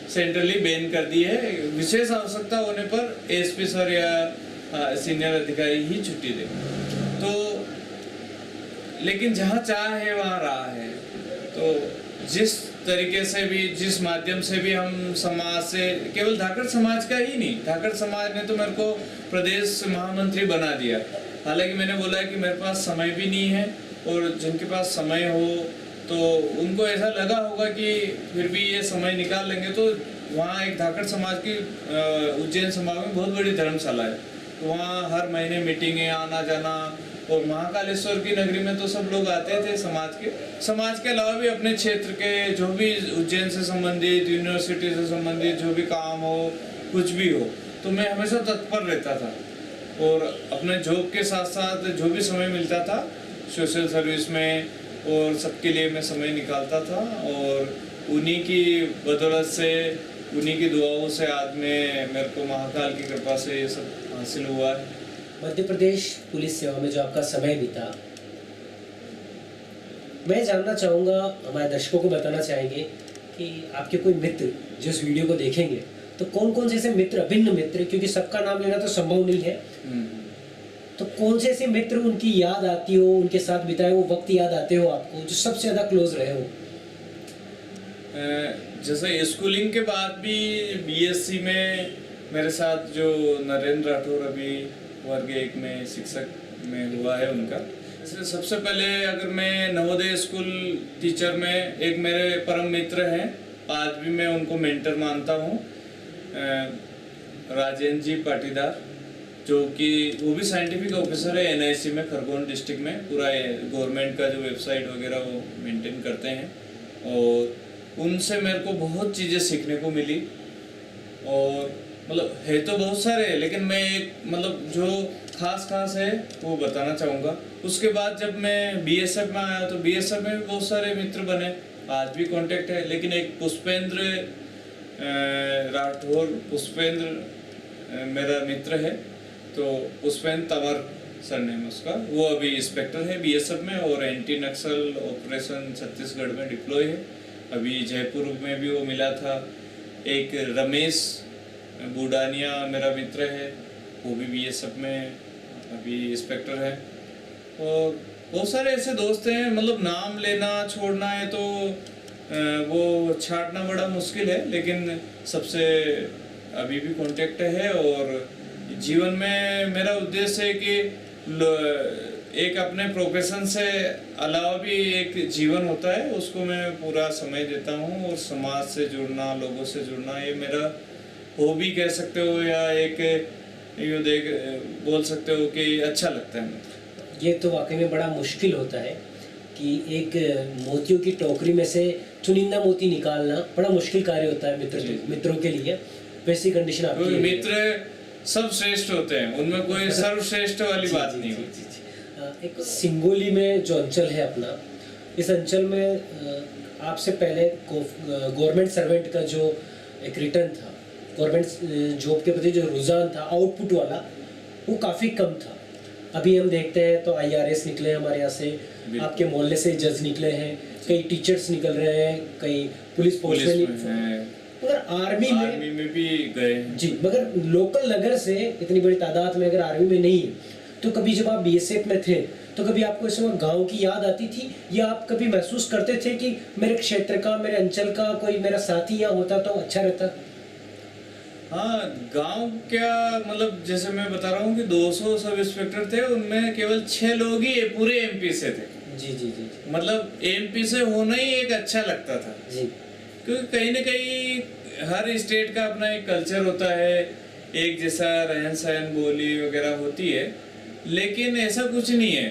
सेंट्रली बैन कर दी है, विशेष आवश्यकता होने पर ASP सर या सीनियर अधिकारी ही छुट्टी दे। तो लेकिन जहाँ चाह है वहाँ राह है। तो जिस तरीके से भी, जिस माध्यम से भी हम समाज से, केवल धाकड़ समाज का ही नहीं, धाकड़ समाज ने तो मेरे को प्रदेश महामंत्री बना दिया। हालांकि मैंने बोला है कि मेरे पास समय भी नहीं है, और जिनके पास समय हो तो उनको ऐसा लगा होगा कि फिर भी ये समय निकाल लेंगे। तो वहाँ एक धाकड़ समाज की उज्जैन संभाग में बहुत बड़ी धर्मशाला है, तो वहाँ हर महीने मीटिंगें, आना जाना, और महाकालेश्वर की नगरी में तो सब लोग आते थे समाज के अलावा भी अपने क्षेत्र के जो भी उज्जैन से संबंधित, यूनिवर्सिटी से संबंधित जो भी काम हो, कुछ भी हो, तो मैं हमेशा तत्पर रहता था। और अपने जॉब के साथ साथ जो भी समय मिलता था सोशल सर्विस में और सबके लिए मैं समय निकालता था, और उन्हीं की बदौलत से, उन्हीं की दुआओं से आज में मेरे को महाकाल की कृपा से ये सब हासिल हुआ है। मध्य प्रदेश पुलिस सेवा में जो आपका समय बीता, मैं जानना चाहूँगा, हमारे दर्शकों को बताना चाहेंगे कि आपके कोई मित्र जो इस वीडियो को देखेंगे, तो कौन कौन से ऐसे मित्र, अभिन्न मित्र, क्योंकि सबका नाम लेना तो संभव नहीं है, तो कौन से ऐसे मित्र उनकी याद आती हो, उनके साथ बिताए वो वक्त याद आते हो आपको, जो सबसे ज़्यादा क्लोज रहे हो? जैसे स्कूलिंग के बाद भी BSc में मेरे साथ जो नरेंद्र राठौर अभी वर्ग 1 में शिक्षक में हुआ है उनका, सबसे पहले अगर मैं नवोदय स्कूल टीचर में एक मेरे परम मित्र हैं, आज भी मैं उनको मेंटर मानता हूँ, राजेंद्र जी पाटीदार, जो कि वो भी साइंटिफिक ऑफिसर है NIC में, खरगोन डिस्ट्रिक्ट में। पूरा गवर्नमेंट का जो वेबसाइट वगैरह वो मेंटेन करते हैं, और उनसे मेरे को बहुत चीज़ें सीखने को मिली। और मतलब है तो बहुत सारे, लेकिन मैं एक मतलब जो खास है वो बताना चाहूँगा। उसके बाद जब मैं BSF में आया तो BSF में भी बहुत सारे मित्र बने, आज भी कांटेक्ट है। लेकिन एक पुष्पेंद्र राठौर, पुष्पेंद्र मेरा मित्र है, तो पुष्पेंद्र तंवर सरनेम उसका, वो अभी इंस्पेक्टर है BSF में, और एंटी नक्सल ऑपरेशन छत्तीसगढ़ में डिप्लॉय है। अभी जयपुर में भी वो मिला था। एक रमेश बुडानिया मेरा मित्र है, वो भी BSF में अभी इंस्पेक्टर है। और बहुत सारे ऐसे दोस्त हैं, मतलब नाम लेना छोड़ना है तो वो छाटना बड़ा मुश्किल है, लेकिन सबसे अभी भी कांटेक्ट है। और जीवन में मेरा उद्देश्य है कि एक अपने प्रोफेशन से अलावा भी एक जीवन होता है, उसको मैं पूरा समय देता हूँ, और समाज से जुड़ना, लोगों से जुड़ना, ये मेरा हॉबी कह सकते हो, या एक यूँ बोल सकते हो कि अच्छा लगता है मुझे। ये तो वाकई में बड़ा मुश्किल होता है कि एक मोतियों की टोकरी में से चुनिंदा मोती निकालना बड़ा मुश्किल कार्य होता है मित्रों के लिए। वैसी कंडीशन आपकी? मित्र सब श्रेष्ठ होते हैं, उनमें कोई सर्वश्रेष्ठ वाली बात नहीं होती। एक सिंगोली में जो अंचल है अपना, इस अंचल में आपसे पहले गवर्नमेंट सर्वेंट का जो एक रिटर्न था, गवर्नमेंट जॉब के प्रति जो रुझान था आउटपुट वाला, वो काफ़ी कम था। अभी हम देखते हैं तो IRS निकले हैं हमारे यहाँ से, आपके मोहल्ले से जज निकले हैं, कई टीचर्स निकल रहे हैं, कई पुलिस में, मगर आर्मी में भी गए जी। मगर लोकल नगर से इतनी बड़ी तादाद में अगर आर्मी में नहीं है, तो कभी जब आप BSF में थे तो कभी आपको इस वक्त गाँव की याद आती थी, या आप कभी महसूस करते थे कि मेरे क्षेत्र का, मेरे अंचल का कोई मेरा साथी यहाँ होता तो अच्छा रहता? हाँ, गांव क्या, मतलब जैसे मैं बता रहा हूँ कि 200 सब इंस्पेक्टर थे, उनमें केवल 6 लोग ही पूरे एमपी से थे। जी जी जी जी मतलब एमपी से होना ही एक अच्छा लगता था, जी। क्योंकि कहीं ना कहीं हर स्टेट का अपना एक कल्चर होता है, एक जैसा रहन सहन बोली वगैरह होती है, लेकिन ऐसा कुछ नहीं है।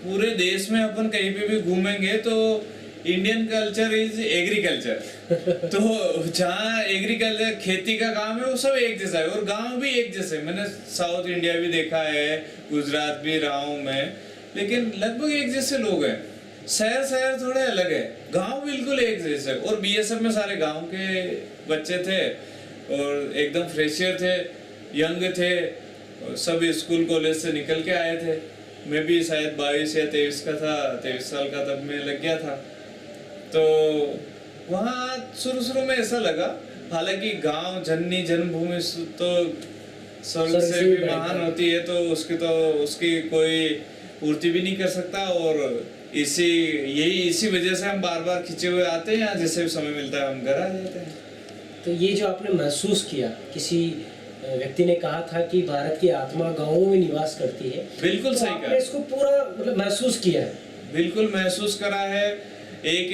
पूरे देश में अपन कहीं पे भी घूमेंगे तो इंडियन कल्चर इज एग्रीकल्चर। तो जहाँ एग्रीकल्चर खेती का काम है वो सब एक जैसा है, और गांव भी एक जैसे। मैंने साउथ इंडिया भी देखा है, गुजरात भी रहा हूँ मैं, लेकिन लगभग एक जैसे लोग हैं। शहर शहर थोड़े अलग है, गांव बिल्कुल एक जैसे। और बीएसएफ में सारे गांव के बच्चे थे और एकदम फ्रेशियर थे, यंग थे, और सब स्कूल कॉलेज से निकल के आए थे। मैं भी शायद 22 या 23 का था, 23 साल का तब मैं लग गया था। तो वहाँ शुरू में ऐसा लगा, हालांकि गांव जननी जन्मभूमि तो स्वर्ग से भी महान होती है, तो उसकी कोई पूर्ति भी नहीं कर सकता। और इसी वजह से हम बार बार खिंचे हुए आते हैं, यहाँ जैसे भी समय मिलता है हम घर आ जाते हैं। तो ये जो आपने महसूस किया, किसी व्यक्ति ने कहा था कि भारत की आत्मा गांवों में निवास करती है, बिल्कुल तो सही आपने कहा। इसको पूरा मतलब महसूस किया है? बिल्कुल महसूस करा है। एक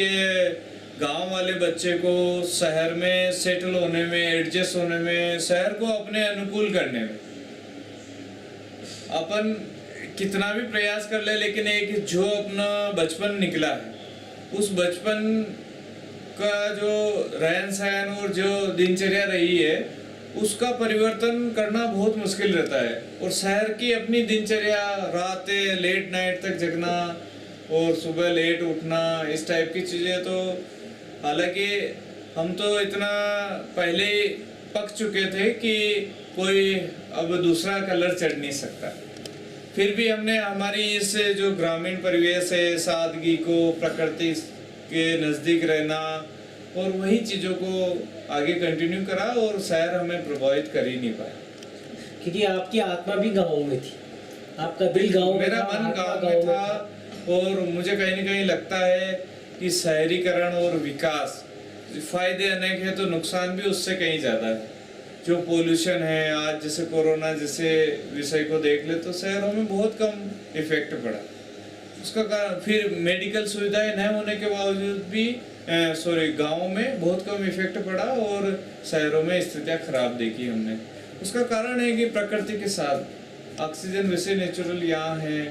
गांव वाले बच्चे को शहर में सेटल होने में, एडजस्ट होने में, शहर को अपने अनुकूल करने में अपन कितना भी प्रयास कर ले, लेकिन एक जो अपना बचपन निकला है, उस बचपन का जो रहन सहन और जो दिनचर्या रही है, उसका परिवर्तन करना बहुत मुश्किल रहता है। और शहर की अपनी दिनचर्या, रातें लेट नाइट तक जगना और सुबह लेट उठना, इस टाइप की चीज़ें, तो हालांकि हम तो इतना पहले ही पक चुके थे कि कोई अब दूसरा कलर चढ़ नहीं सकता। फिर भी हमने हमारी इस जो ग्रामीण परिवेश है, सादगी को, प्रकृति के नज़दीक रहना और वही चीज़ों को आगे कंटिन्यू करा, और शहर हमें प्रभावित कर ही नहीं पाया। क्योंकि आपकी आत्मा भी गाँव में थी, आपका दिल गाँव में मेरा था, मन आत्मा गाँव में था। और मुझे कहीं ना कहीं लगता है कि शहरीकरण और विकास फायदे अनेक है, तो नुकसान भी उससे कहीं ज़्यादा है। जो पोल्यूशन है, आज जैसे कोरोना जैसे विषय को देख ले, तो शहरों में बहुत कम इफेक्ट पड़ा। उसका कारण फिर मेडिकल सुविधाएं न होने के बावजूद भी गाँव में बहुत कम इफेक्ट पड़ा, और शहरों में स्थितियाँ खराब देखी हमने। उसका कारण है कि प्रकृति के साथ ऑक्सीजन वैसे नेचुरल यहाँ है,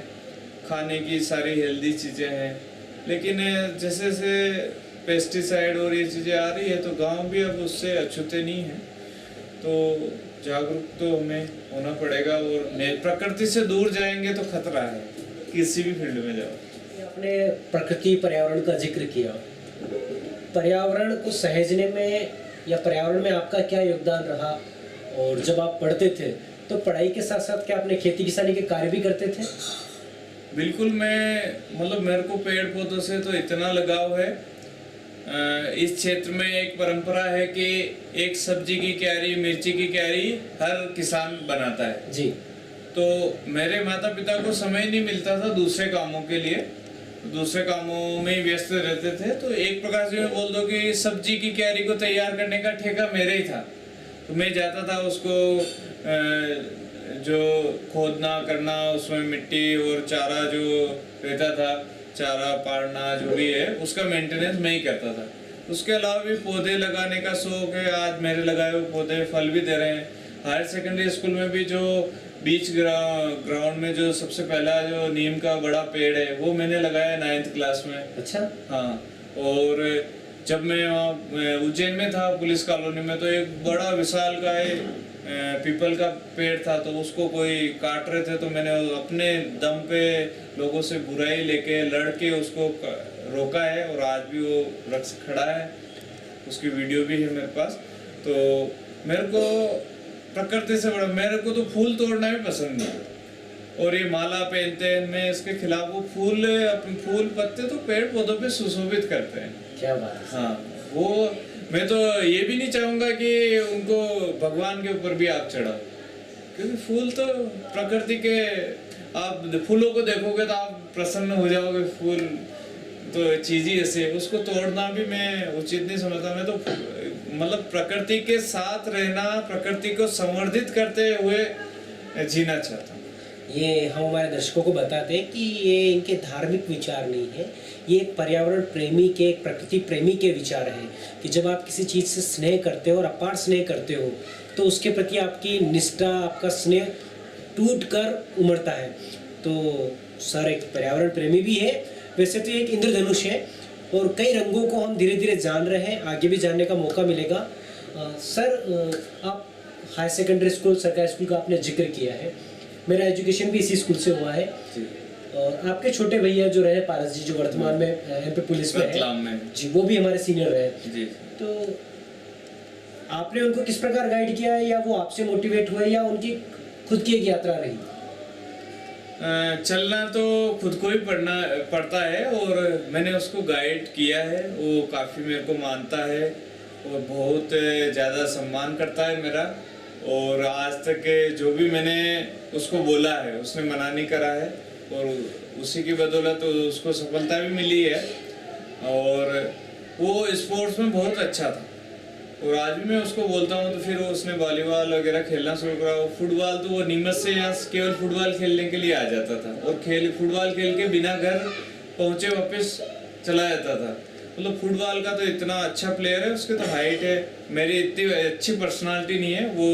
खाने की सारी हेल्दी चीज़ें हैं, लेकिन जैसे जैसे पेस्टिसाइड और ये चीज़ें आ रही है, तो गांव भी अब उससे अछूते नहीं हैं। तो जागरूक तो हमें होना पड़ेगा, और प्रकृति से दूर जाएंगे तो खतरा है, किसी भी फील्ड में जाओ। आपने प्रकृति पर्यावरण का जिक्र किया, पर्यावरण को सहेजने में या पर्यावरण में आपका क्या योगदान रहा? और जब आप पढ़ते थे तो पढ़ाई के साथ साथ क्या आपने खेती किसानी के कार्य भी करते थे? बिल्कुल, मैं मतलब मेरे को पेड़ पौधों से तो इतना लगाव है। इस क्षेत्र में एक परंपरा है कि एक सब्जी की क्यारी, मिर्ची की क्यारी हर किसान बनाता है जी। तो मेरे माता पिता को समय नहीं मिलता था दूसरे कामों के लिए, दूसरे कामों में ही व्यस्त रहते थे। तो एक प्रकार से मैं बोल दो कि सब्जी की क्यारी को तैयार करने का ठेका मेरे ही था। तो मैं जाता था उसको जो खोदना करना, उसमें मिट्टी और चारा जो रहता था, चारा पाड़ना जो भी है, उसका मेंटेनेंस मैं ही करता था। उसके अलावा भी पौधे लगाने का शौक है, आज मेरे लगाए हुए पौधे फल भी दे रहे हैं। हायर सेकेंडरी स्कूल में भी जो बीच ग्राउंड में जो सबसे पहला जो नीम का बड़ा पेड़ है, वो मैंने लगाया 9th क्लास में। अच्छा। हाँ, और जब मैं वहाँ उज्जैन में था पुलिस कॉलोनी में, तो एक बड़ा विशाल का पीपल का पेड़ था, तो उसको कोई काट रहे थे, तो मैंने अपने दम पे लोगों से बुराई लेके लड़ के उसको रोका है, और आज भी वो वृक्ष खड़ा है, उसकी वीडियो भी है मेरे पास। तो मेरे को प्रकृति से बड़ा, मेरे को तो फूल तोड़ना भी पसंद नहीं है, और ये माला पहनते हैं, मैं इसके खिलाफ। वो फूल पत्ते तो पेड़ पौधों पे सुशोभित करते हैं। क्या बात है। हाँ, वो मैं तो ये भी नहीं चाहूंगा कि उनको भगवान के ऊपर भी आप चढ़ाओ, क्योंकि फूल तो प्रकृति के, आप फूलों को देखोगे तो आप प्रसन्न हो जाओगे। फूल तो चीज़ ही ऐसे है, उसको तोड़ना भी मैं उचित नहीं समझता। मैं तो मतलब प्रकृति के साथ रहना, प्रकृति को संवर्धित करते हुए जीना चाहता हूँ। ये हम हमारे दर्शकों को बताते हैं कि ये इनके धार्मिक विचार नहीं है, ये एक पर्यावरण प्रेमी के, एक प्रकृति प्रेमी के विचार हैं कि जब आप किसी चीज़ से स्नेह करते हो और अपार स्नेह करते हो तो उसके प्रति आपकी निष्ठा, आपका स्नेह टूट कर उमड़ता है। तो सर एक पर्यावरण प्रेमी भी है, वैसे तो ये एक इंद्रधनुष है और कई रंगों को हम धीरे धीरे जान रहे हैं, आगे भी जानने का मौका मिलेगा। सर आप हाई सेकेंडरी स्कूल, सरकारी स्कूल का आपने जिक्र किया है, मेरा एजुकेशन भी इसी स्कूल से हुआ है। और आपके छोटे भैया जो रहे पारस जी, जो वर्तमान में एमपी पुलिस में है जी, वो भी हमारे सीनियर रहे जी। तो आपने उनको किस प्रकार गाइड किया है, या वो आपसे मोटिवेट हुए, या उनकी खुद की एक यात्रा रही? चलना तो खुद को ही पड़ता है और मैंने उसको गाइड किया है। वो काफ़ी मेरे को मानता है और बहुत ज़्यादा सम्मान करता है मेरा। और आज तक जो भी मैंने उसको बोला है उसने मना नहीं करा है और उसी की बदौलत उसको सफलता भी मिली है। और वो स्पोर्ट्स में बहुत अच्छा था और आज भी मैं उसको बोलता हूँ तो फिर उसने वॉलीबॉल वगैरह खेलना शुरू करा। फुटबॉल तो वो नीमच से यहाँ केवल फुटबॉल खेलने के लिए आ जाता था और फुटबॉल खेल के बिना घर पहुँचे वापस चला जाता था। मतलब फुटबॉल का तो इतना अच्छा प्लेयर है, उसके तो हाइट है, मेरी इतनी अच्छी पर्सनालिटी नहीं है, वो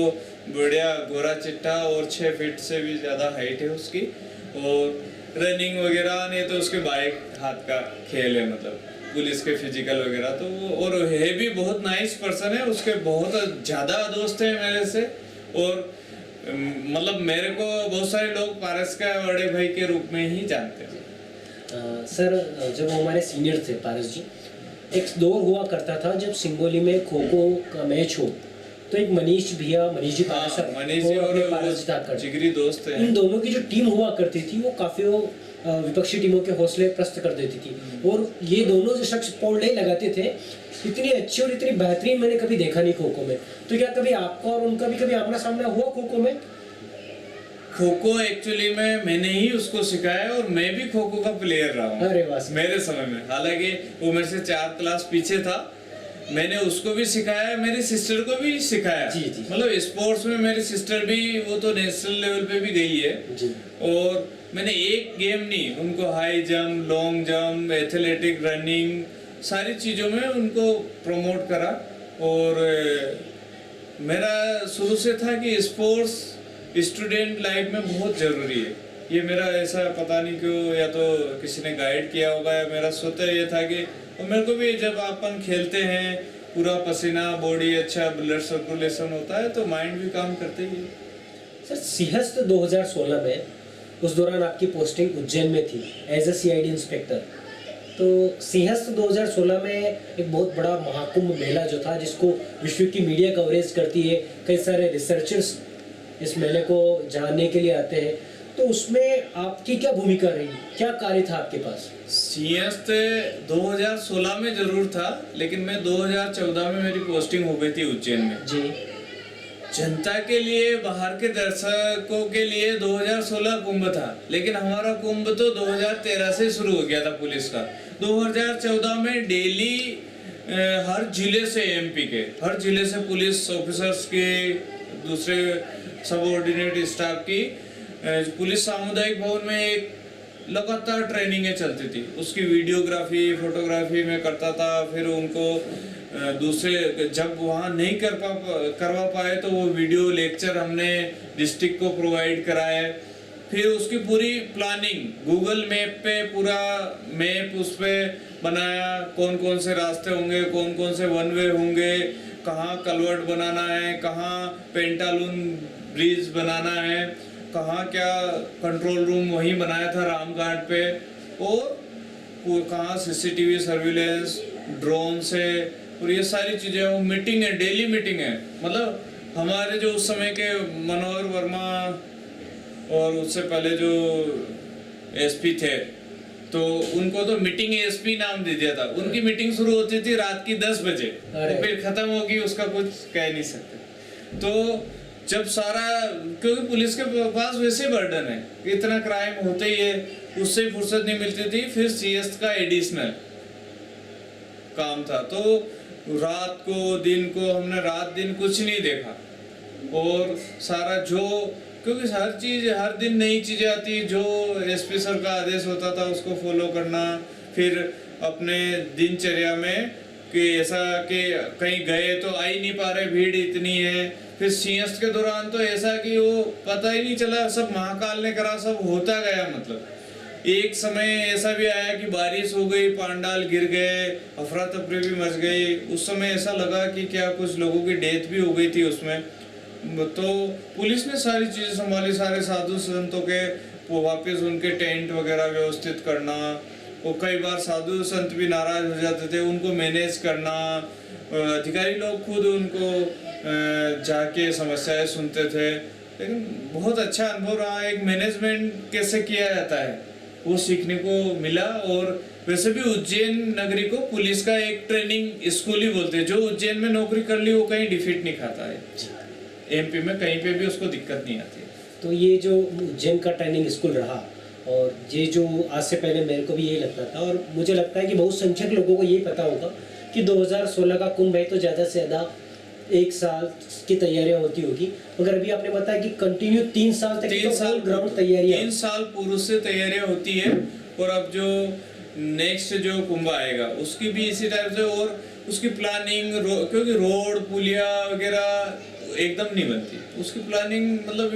बढ़िया गोरा चिट्टा और 6 फीट से भी ज़्यादा हाइट है उसकी। और रनिंग वगैरह नहीं तो उसके बाइक हाथ का खेल है, मतलब पुलिस के फिजिकल वगैरह तो वो, और है भी बहुत नाइस पर्सन है। उसके बहुत ज़्यादा दोस्त हैं मेरे से और मतलब मेरे को बहुत सारे लोग पारस का बड़े भाई के रूप में ही जानते हैं। सर जब हमारे सीनियर थे पारस जी, एक दौर हुआ करता था जब सिंगोली में खो खो का मैच हो तो एक मनीष जी पारस और पारस जी धाकड़ जिगरी दोस्त हैं। इन दोनों की जो टीम हुआ करती थी वो काफी विपक्षी टीमों के हौसले प्रस्त कर देती थी और ये दोनों जो शख्स पौड़े लगाते थे इतनी अच्छी और इतनी बेहतरीन मैंने कभी देखा नहीं खो खो में। तो क्या कभी आपका और उनका भी कभी आमना सामना हुआ खो खो में? खो खो एक्चुअली में मैंने ही उसको सिखाया और मैं भी खो खो का प्लेयर रहा हूँ। अरे वाह, मेरे समय में, हालांकि वो मेरे से 4 क्लास पीछे था, मैंने उसको भी सिखाया, मेरी सिस्टर को भी सिखाया। जी जी। मतलब स्पोर्ट्स में मेरी सिस्टर भी, वो तो नेशनल लेवल पे भी गई है जी। और मैंने एक गेम नहीं, उनको high jump, long jump, athletic, running, सारी चीज़ों में उनको प्रमोट करा। और मेरा शुरू से था कि स्पोर्ट्स स्टूडेंट लाइफ में बहुत ज़रूरी है। ये मेरा ऐसा पता नहीं क्यों, या तो किसी ने गाइड किया होगा या मेरा स्वतः ये था कि और मेरे को भी जब अपन खेलते हैं पूरा पसीना, बॉडी अच्छा, ब्लड सर्कुलेशन होता है तो माइंड भी काम करते ही है। सर सिंहस्थ 2016 में, उस दौरान आपकी पोस्टिंग उज्जैन में थी एज अ CID इंस्पेक्टर। तो सिंहस्थ 2016 में एक बहुत बड़ा महाकुंभ मेला जो था जिसको विश्व की मीडिया कवरेज करती है, कई सारे रिसर्चर्स इस मेले को जानने के लिए आते हैं, तो उसमें आपकी क्या भूमिका रही, क्या कार्य था आपके पास? सिंहस्थ 2016 में जरूर था, लेकिन मैं 2014 में मेरी पोस्टिंग हो गई थी उज्जैन में जी। जनता के लिए, बाहर के दर्शकों के लिए 2016 कुंभ था, लेकिन हमारा कुंभ तो 2013 से शुरू हो गया था पुलिस का। 2014 में डेली हर जिले से, MP के हर जिले से पुलिस ऑफिसर्स के, दूसरे सबऑर्डिनेट स्टाफ की पुलिस सामुदायिक भवन में एक लगातार ट्रेनिंगें चलती थी। उसकी वीडियोग्राफी, फोटोग्राफी में करता था। फिर उनको दूसरे जब वहाँ नहीं करवा पाए तो वो वीडियो लेक्चर हमने डिस्ट्रिक्ट को प्रोवाइड कराए। फिर उसकी पूरी प्लानिंग गूगल मैप पे, पूरा मैप उस पर बनाया, कौन कौन से रास्ते होंगे, कौन कौन से वन वे होंगे, कहाँ कलवर्ट बनाना है, कहाँ पेंटालून ब्रिज बनाना है, कहाँ क्या कंट्रोल रूम वहीं बनाया था रामघाट पे, और कहाँ CCTV सर्विलेंस, ड्रोन से, और ये सारी चीज़ें। वो मीटिंग है, डेली मीटिंग है। मतलब हमारे जो उस समय के मनोहर वर्मा और उससे पहले जो SP थे, तो उनको तो मीटिंग SP नाम दे दिया था। उनकी मीटिंग शुरू होती थी रात की 10 बजे, तो फिर खत्म होगी, उसका कुछ कह नहीं सकते। तो जब सारा, क्योंकि पुलिस के पास वैसे बर्डन है, इतना क्राइम होते ही है, उससे फुर्सत नहीं मिलती थी। फिर सीएस का एडिशनल काम था, तो रात को दिन को हमने रात दिन कुछ नहीं देखा। और सारा जो, क्योंकि हर चीज हर दिन नई चीजें आती, जो एसपी सर का आदेश होता था उसको फॉलो करना। फिर अपने दिनचर्या में कि ऐसा कि कहीं गए तो आ ही नहीं पा रहे, भीड़ इतनी है। फिर सीएस के दौरान तो ऐसा कि वो पता ही नहीं चला, सब महाकाल ने करा, सब होता गया। मतलब एक समय ऐसा भी आया कि बारिश हो गई, पांडाल गिर गए, अफरा तफरी भी मच गई। उस समय ऐसा लगा कि क्या कुछ लोगों की डेथ भी हो गई थी उसमें। तो पुलिस ने सारी चीजें संभाली, सारे साधु संतों के वापस उनके टेंट वगैरह व्यवस्थित करना। वो कई बार साधु संत भी नाराज हो जाते थे, उनको मैनेज करना। अधिकारी लोग खुद उनको जाके समस्याएं सुनते थे। लेकिन बहुत अच्छा अनुभव रहा। एक मैनेजमेंट कैसे किया जाता है वो सीखने को मिला। और वैसे भी उज्जैन नगरी को पुलिस का एक ट्रेनिंग स्कूल ही बोलते हैं। जो उज्जैन में नौकरी कर ली वो कहीं डिफीट नहीं खाता है, एमपी में कहीं पे भी उसको दिक्कत नहीं आती। तो ये जो उज्जैन का ट्रेनिंग स्कूल रहा, और ये जो आज से पहले मेरे को भी यही लगता था, और मुझे लगता है कि बहुत संख्यक लोगों को ये पता होगा कि 2016 का कुंभ है तो ज़्यादा से ज़्यादा 1 साल की तैयारियां होती होगी। मगर अभी आपने बताया कि कंटिन्यू 3 साल तक 3 साल ग्राउंड तैयारियां, 3 साल पूर्व से तैयारियां होती है। और अब जो नेक्स्ट जो कुंभ आएगा उसकी भी इसी टाइप से, और उसकी प्लानिंग क्योंकि रोड पुलिया वगैरह एकदम नहीं बनती, उसकी प्लानिंग मतलब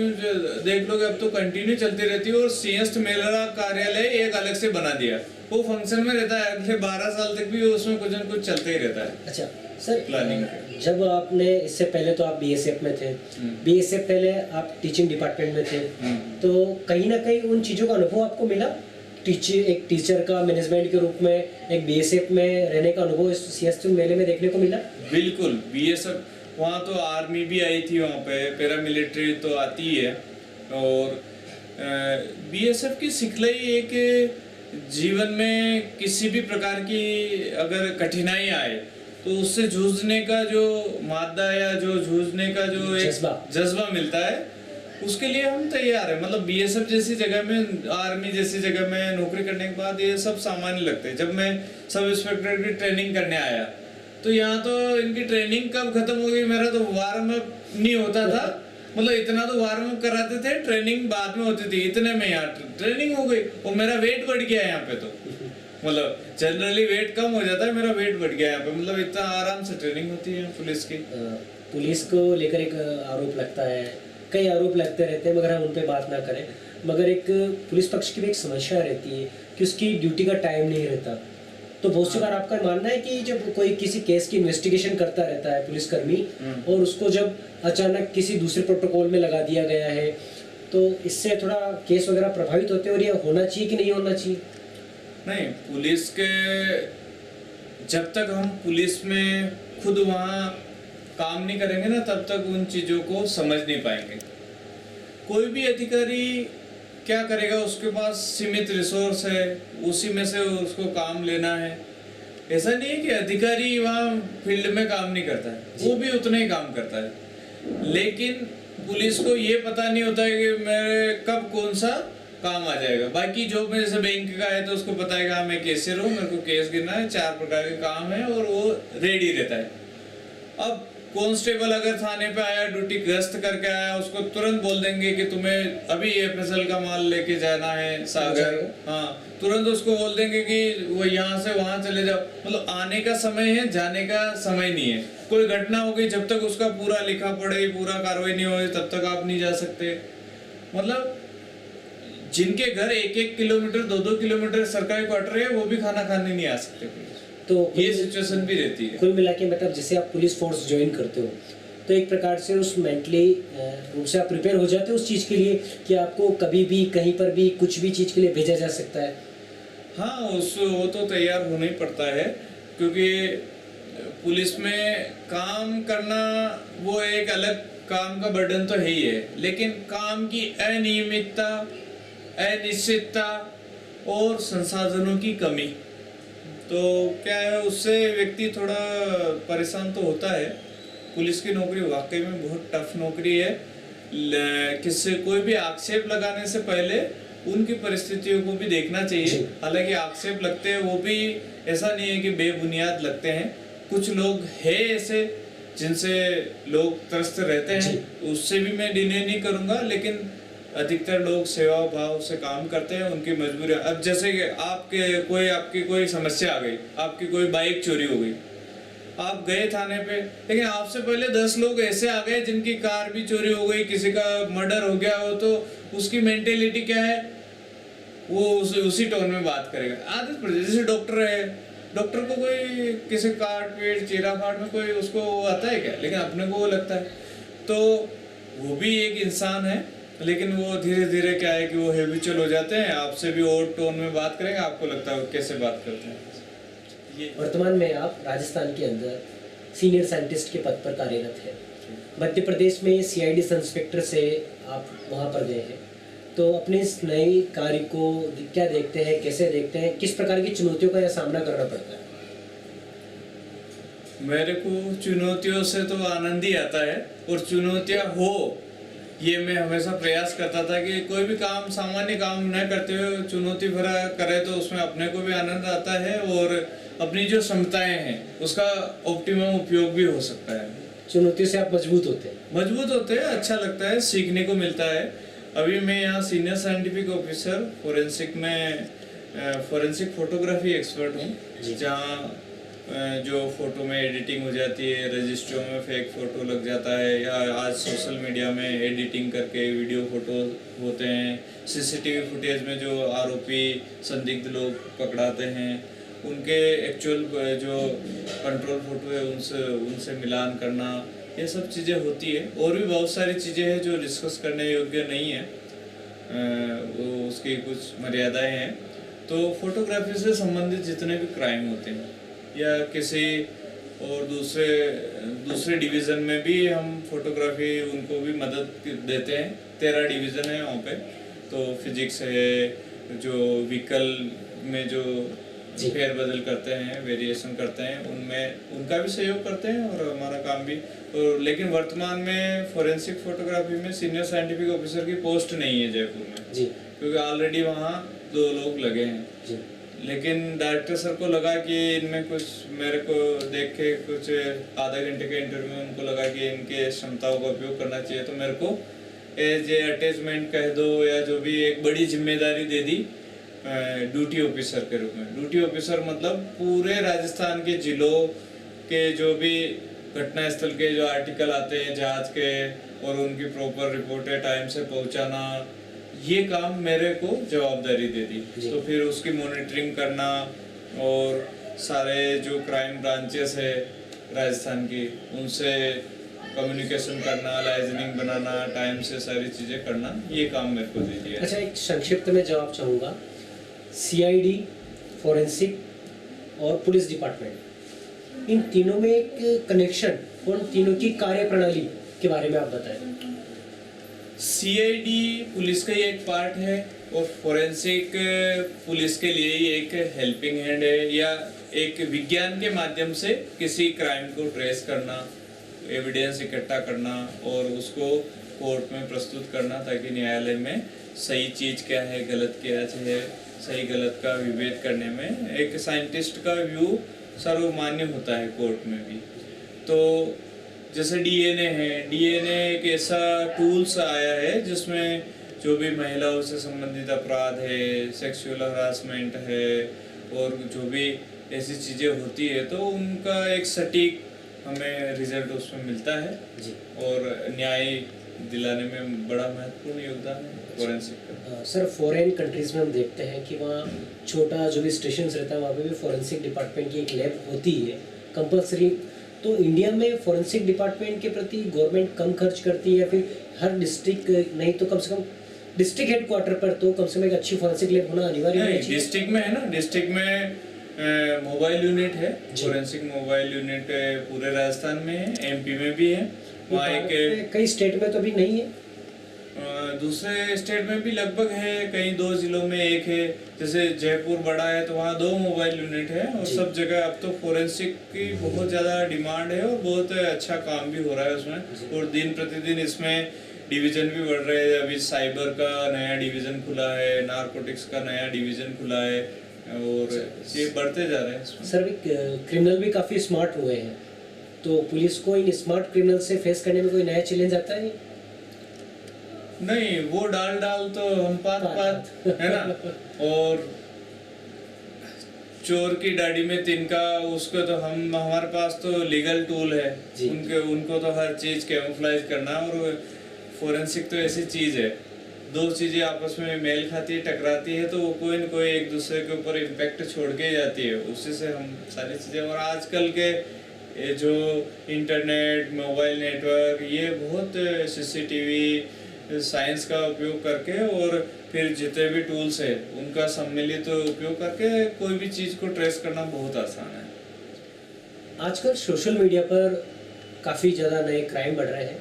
देख लोगे अब तो कंटिन्यू चलती रहती है। और सिंहस्थ मेला कार्यालय एक अलग से बना दिया, वो फंक्शन में रहता है, अगले 12 साल तक भी उसमें कुछ न कुछ चलते ही रहता है। अच्छा सर, प्लानिंग जब आपने इससे पहले तो आप बीएसएफ में थे, बीएसएफ पहले आप टीचिंग डिपार्टमेंट में थे, तो कहीं ना कहीं उन चीज़ों का अनुभव आपको मिला? एक टीचर का मैनेजमेंट के रूप में एक बीएसएफ में रहने का अनुभव इस सिंहस्थ मेले में देखने को मिला? बिल्कुल, बीएसएफ वहाँ तो आर्मी भी आई थी, वहाँ पे पैरामिलिट्री तो आती ही है। और बीएसएफ की सिखलाई एक जीवन में किसी भी प्रकार की अगर कठिनाई आए तो उससे जूझने का जो मादा या जो जूझने का जो एक जज्बा मिलता है, उसके लिए हम तैयार है। मतलब बीएसएफ जैसी जगह में, आर्मी जैसी जगह में नौकरी करने के बाद ये सब सामान्य लगते हैं। जब मैं सब इंस्पेक्टर की ट्रेनिंग करने आया तो यहाँ तो इनकी ट्रेनिंग कब खत्म हो गई, मेरा तो वार्म अप नहीं होता था। मतलब इतना तो वार्म अप कराते थे, ट्रेनिंग बाद में होती थी, इतने में यहाँ ट्रेनिंग हो गई और मेरा वेट बढ़ गया यहाँ पे। तो मतलब जनरली वेट कम हो जाता है, मेरा वेट बढ़ गया यहाँ पे। मतलब इतना आराम से ट्रेनिंग होती है पुलिस की। पुलिस को लेकर एक आरोप लगता है, कई आरोप लगते रहते हैं, मगर हम उन पर बात ना करें। मगर एक पुलिस पक्ष की भी एक समस्या रहती है कि उसकी ड्यूटी का टाइम नहीं रहता। तो बहुत सी बार आपका मानना है कि जब कोई किसी केस की इन्वेस्टिगेशन करता रहता है पुलिसकर्मी, और उसको जब अचानक किसी दूसरे प्रोटोकॉल में लगा दिया गया है, तो इससे थोड़ा केस वगैरह प्रभावित होते हैं, और ये होना चाहिए कि नहीं होना चाहिए? नहीं, पुलिस के जब तक हम पुलिस में खुद वहाँ काम नहीं करेंगे ना, तब तक उन चीज़ों को समझ नहीं पाएंगे। कोई भी अधिकारी क्या करेगा, उसके पास सीमित रिसोर्स है, उसी में से उसको काम लेना है। ऐसा नहीं है कि अधिकारी वहाँ फील्ड में काम नहीं करता है, वो भी उतना ही काम करता है। लेकिन पुलिस को ये पता नहीं होता है कि मेरे कब कौन सा काम आ जाएगा। बाकी जॉब में जैसे बैंक का है तो उसको पता है कि हाँ मैं कैशियर हूँ, मेरे को केस गिनना है, 4 प्रकार के काम है और वो रेडी रहता है। अब कांस्टेबल अगर थाने पे आया, ड्यूटी गश्त करके आया, उसको तुरंत बोल देंगे कि तुम्हें अभी ये फसल का माल लेके जाना है सागर, हाँ तुरंत उसको बोल देंगे कि वो यहाँ से वहां चले जाओ। मतलब आने का समय है, जाने का समय नहीं है। कोई घटना हो गई, जब तक उसका पूरा लिखा पढ़े, पूरा कार्रवाई नहीं हो तब तक आप नहीं जा सकते। मतलब जिनके घर 1-1 किलोमीटर 2-2 किलोमीटर सरकारी क्वार्टर है, वो भी खाना खाने नहीं आ सकते। तो ये सिचुएशन भी रहती है। कुल मिला के मतलब जैसे आप पुलिस फोर्स ज्वाइन करते हो तो एक प्रकार से उस मेंटली रूप से आप प्रिपेयर हो जाते हो उस चीज़ के लिए कि आपको कभी भी कहीं पर भी कुछ भी चीज़ के लिए भेजा जा सकता है? हाँ, वो तो तैयार होना ही पड़ता है, क्योंकि पुलिस में काम करना वो एक अलग काम का बर्डन तो है ही है। लेकिन काम की अनियमितता, अनिश्चितता और संसाधनों की कमी, तो क्या है, उससे व्यक्ति थोड़ा परेशान तो होता है। पुलिस की नौकरी वाकई में बहुत टफ नौकरी है। किससे कोई भी आक्षेप लगाने से पहले उनकी परिस्थितियों को भी देखना चाहिए। हालांकि आक्षेप लगते हैं वो भी ऐसा नहीं है कि बेबुनियाद लगते हैं, कुछ लोग हैं ऐसे जिनसे लोग त्रस्त रहते हैं, उससे भी मैं डिने नहीं करूंगा, लेकिन अधिकतर लोग सेवा भाव से काम करते हैं, उनकी मजबूरी। अब जैसे कि आपकी कोई समस्या आ गई, आपकी कोई बाइक चोरी हो गई, आप गए थाने पे, लेकिन आपसे पहले 10 लोग ऐसे आ गए जिनकी कार भी चोरी हो गई, किसी का मर्डर हो गया हो, तो उसकी मेंटेलिटी क्या है, वो उसी टोन में बात करेगा। आदत पड़ जाती है। जैसे डॉक्टर है, डॉक्टर को कोई किसी काट पीट चीरा फाड़ में कोई उसको आता है क्या, लेकिन अपने को वो लगता है। तो वो भी एक इंसान है, लेकिन वो धीरे धीरे क्या है कि वो हैबिचुअल हो जाते हैं, आपसे भी और टोन में बात करेंगे, आपको लगता है कैसे बात करते हैं। ये वर्तमान में आप राजस्थान के अंदर सीनियर साइंटिस्ट के पद पर कार्यरत हैं। मध्य प्रदेश में सीआईडी सब इंस्पेक्टर से आप वहाँ पर गए हैं, तो अपने इस नए कार्य को क्या देखते हैं, कैसे देखते हैं, किस प्रकार की चुनौतियों का यह सामना करना पड़ता है? मेरे को चुनौतियों से तो आनंद ही आता है, और चुनौतियां हो ये मैं हमेशा प्रयास करता था कि कोई भी काम सामान्य काम न करते हुए चुनौती भरा करे, तो उसमें अपने को भी आनंद आता है और अपनी जो क्षमताएं हैं उसका ऑप्टिमम उपयोग भी हो सकता है। चुनौतियों से आप मजबूत होते हैं, अच्छा लगता है, सीखने को मिलता है। अभी मैं यहाँ सीनियर साइंटिफिक ऑफिसर फोरेंसिक में फोरेंसिक फोटोग्राफी एक्सपर्ट हूँ, जहाँ जो फोटो में एडिटिंग हो जाती है, रजिस्ट्रों में फेक फोटो लग जाता है, या आज सोशल मीडिया में एडिटिंग करके वीडियो फोटो होते हैं, सीसीटीवी फुटेज में जो आरोपी संदिग्ध लोग पकड़ाते हैं उनके एक्चुअल जो कंट्रोल फोटो है उनसे मिलान करना, ये सब चीज़ें होती है। और भी बहुत सारी चीज़ें हैं जो डिस्कस करने योग्य नहीं है, वो उसकी कुछ मर्यादाएं हैं। तो फोटोग्राफी से संबंधित जितने भी क्राइम होते हैं या किसी और दूसरे डिवीज़न में भी हम फोटोग्राफी उनको भी मदद देते हैं। 13 डिवीज़न है वहाँ पे, तो फिजिक्स है, जो व्हीकल में जो फेर बदल करते हैं, वेरिएशन करते हैं, उनमें उनका भी सहयोग करते हैं और हमारा काम भी। और लेकिन वर्तमान में फोरेंसिक फोटोग्राफी में सीनियर साइंटिफिक ऑफिसर की पोस्ट नहीं है जयपुर में जी, क्योंकि ऑलरेडी वहाँ 2 लोग लगे हैं जी। लेकिन डायरेक्टर सर को लगा कि इनमें कुछ, मेरे को देख के कुछ आधा घंटे के इंटरव्यू में उनको लगा कि इनके क्षमताओं का उपयोग करना चाहिए, तो मेरे को एज ए अटैचमेंट कह दो या जो भी एक बड़ी जिम्मेदारी दे दी ड्यूटी ऑफिसर के रूप में। ड्यूटी ऑफिसर मतलब पूरे राजस्थान के जिलों के जो भी घटना स्थल के जो आर्टिकल आते हैं जहाज के, और उनकी प्रॉपर रिपोर्टें टाइम से पहुंचाना, ये काम मेरे को जवाबदारी दे दी। तो फिर उसकी मॉनिटरिंग करना और सारे जो क्राइम ब्रांचेस है राजस्थान की उनसे कम्युनिकेशन करना, लाइजनिंग बनाना, टाइम से सारी चीज़ें करना, ये काम मेरे को दे दिया। अच्छा, एक संक्षिप्त में जवाब चाहूँगा, सीआईडी, फोरेंसिक और पुलिस डिपार्टमेंट, इन तीनों में एक कनेक्शन, उन तीनों की कार्य प्रणाली के बारे में आप बताएं। सीआईडी पुलिस का ही एक पार्ट है और फोरेंसिक पुलिस के लिए ही एक हेल्पिंग हैंड है, या एक विज्ञान के माध्यम से किसी क्राइम को ट्रेस करना, एविडेंस इकट्ठा करना और उसको कोर्ट में प्रस्तुत करना, ताकि न्यायालय में सही चीज़ क्या है, गलत क्या है, सही गलत का विभेद करने में एक साइंटिस्ट का व्यू सर्वमान्य होता है कोर्ट में भी। तो जैसे डीएनए है, डीएनए एक ऐसा टूल्स आया है जिसमें जो भी महिलाओं से संबंधित अपराध है, सेक्सुअल हरासमेंट है और जो भी ऐसी चीज़ें होती है, तो उनका एक सटीक हमें रिजल्ट उसमें मिलता है जी। और न्याय दिलाने में बड़ा महत्वपूर्ण योगदान है फोरेंसिक का। सर, फॉरेन कंट्रीज में हम देखते हैं कि वहाँ छोटा जो भी स्टेशन रहता है वहाँ पे भी फोरेंसिक डिपार्टमेंट की एक लैब होती है कंपल्सरी। तो इंडिया में फोरेंसिक डिपार्टमेंट के प्रति गवर्नमेंट कम खर्च करती है, या फिर हर डिस्ट्रिक्ट नहीं तो कम से कम डिस्ट्रिक्ट हेडक्वार्टर पर तो कम से कम एक अच्छी फोरेंसिक लैब होना अनिवार्य है? डिस्ट्रिक्ट में है ना, डिस्ट्रिक्ट में मोबाइल यूनिट है, फोरेंसिक मोबाइल यूनिट पूरे राजस्थान में है, एमपी में भी है, वहाँ एक कई स्टेट में तो अभी नहीं है, दूसरे स्टेट में भी लगभग है, कई 2 जिलों में एक है। जैसे जयपुर बड़ा है तो वहाँ 2 मोबाइल यूनिट है, और सब जगह अब तो फोरेंसिक की बहुत ज़्यादा डिमांड है और बहुत अच्छा काम भी हो रहा है उसमें। और दिन प्रतिदिन इसमें डिवीज़न भी बढ़ रहे हैं। अभी साइबर का नया डिवीज़न खुला है, नारकोटिक्स का नया डिवीज़न खुला है और ये बढ़ते जा रहे हैं इसमें। सर, क्रिमिनल भी काफ़ी स्मार्ट हुए हैं, तो पुलिस को इन स्मार्ट क्रिमिनल से फेस करने में कोई नया चैलेंज आता है? नहीं, वो डाल तो हम पात है ना। और चोर की दाढ़ी में तिनका, उसको तो हमारे पास तो लीगल टूल है जी। उनको तो हर चीज कैमोफ्लेज करना। और फोरेंसिक तो ऐसी चीज है, दो चीजें आपस में मेल खाती है, टकराती है, तो वो कोई न कोई एक दूसरे के ऊपर इम्पैक्ट छोड़ के ही जाती है, उसी से हम सारी चीजें। और आजकल के ये जो इंटरनेट, मोबाइल नेटवर्क, ये बहुत सीसीटीवी साइंस का उपयोग करके और फिर जितने भी टूल्स है उनका सम्मिलित उपयोग करके कोई भी चीज़ को ट्रेस करना बहुत आसान है। आजकल सोशल मीडिया पर काफ़ी ज़्यादा नए क्राइम बढ़ रहे हैं।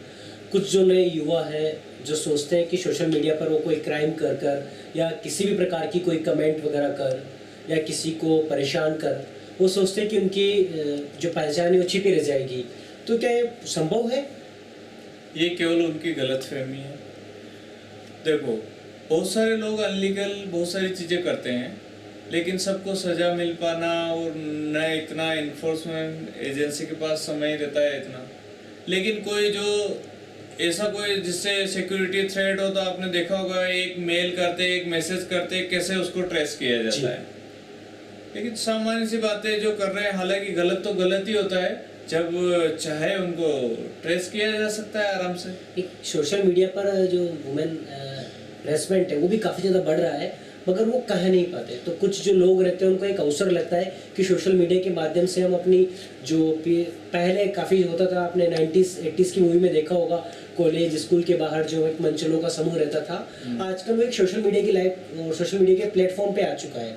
कुछ जो नए युवा हैं जो सोचते हैं कि सोशल मीडिया पर वो कोई क्राइम कर या किसी भी प्रकार की कोई कमेंट वगैरह कर या किसी को परेशान कर, वो सोचते हैं कि उनकी जो पहचान है वो छिपी रह जाएगी। तो क्या ये संभव है? ये केवल उनकी गलतफहमी है। देखो, बहुत सारे लोग अनलीगल बहुत सारी चीज़ें करते हैं, लेकिन सबको सज़ा मिल पाना और न इतना इन्फोर्समेंट एजेंसी के पास समय रहता है इतना। लेकिन कोई जो ऐसा कोई जिससे सिक्योरिटी थ्रेट हो, तो आपने देखा होगा एक मेल करते, एक मैसेज करते, कैसे उसको ट्रेस किया जाता है। लेकिन सामान्य सी बातें जो कर रहे हैं, हालांकि गलत तो गलत ही होता है, जब चाहे उनको ट्रेस किया जा सकता है आराम से। एक सोशल मीडिया पर जो वुमेन हरेसमेंट है वो भी काफ़ी ज़्यादा बढ़ रहा है, मगर वो कह नहीं पाते। तो कुछ जो लोग रहते हैं उनको एक अवसर लगता है कि सोशल मीडिया के माध्यम से हम अपनी जो पहले काफ़ी होता था, आपने 90s 80s की मूवी में देखा होगा, कॉलेज स्कूल के बाहर जो एक मंचलों का समूह रहता था, आजकल वो एक सोशल मीडिया की लाइव और सोशल मीडिया के प्लेटफॉर्म पे आ चुका है।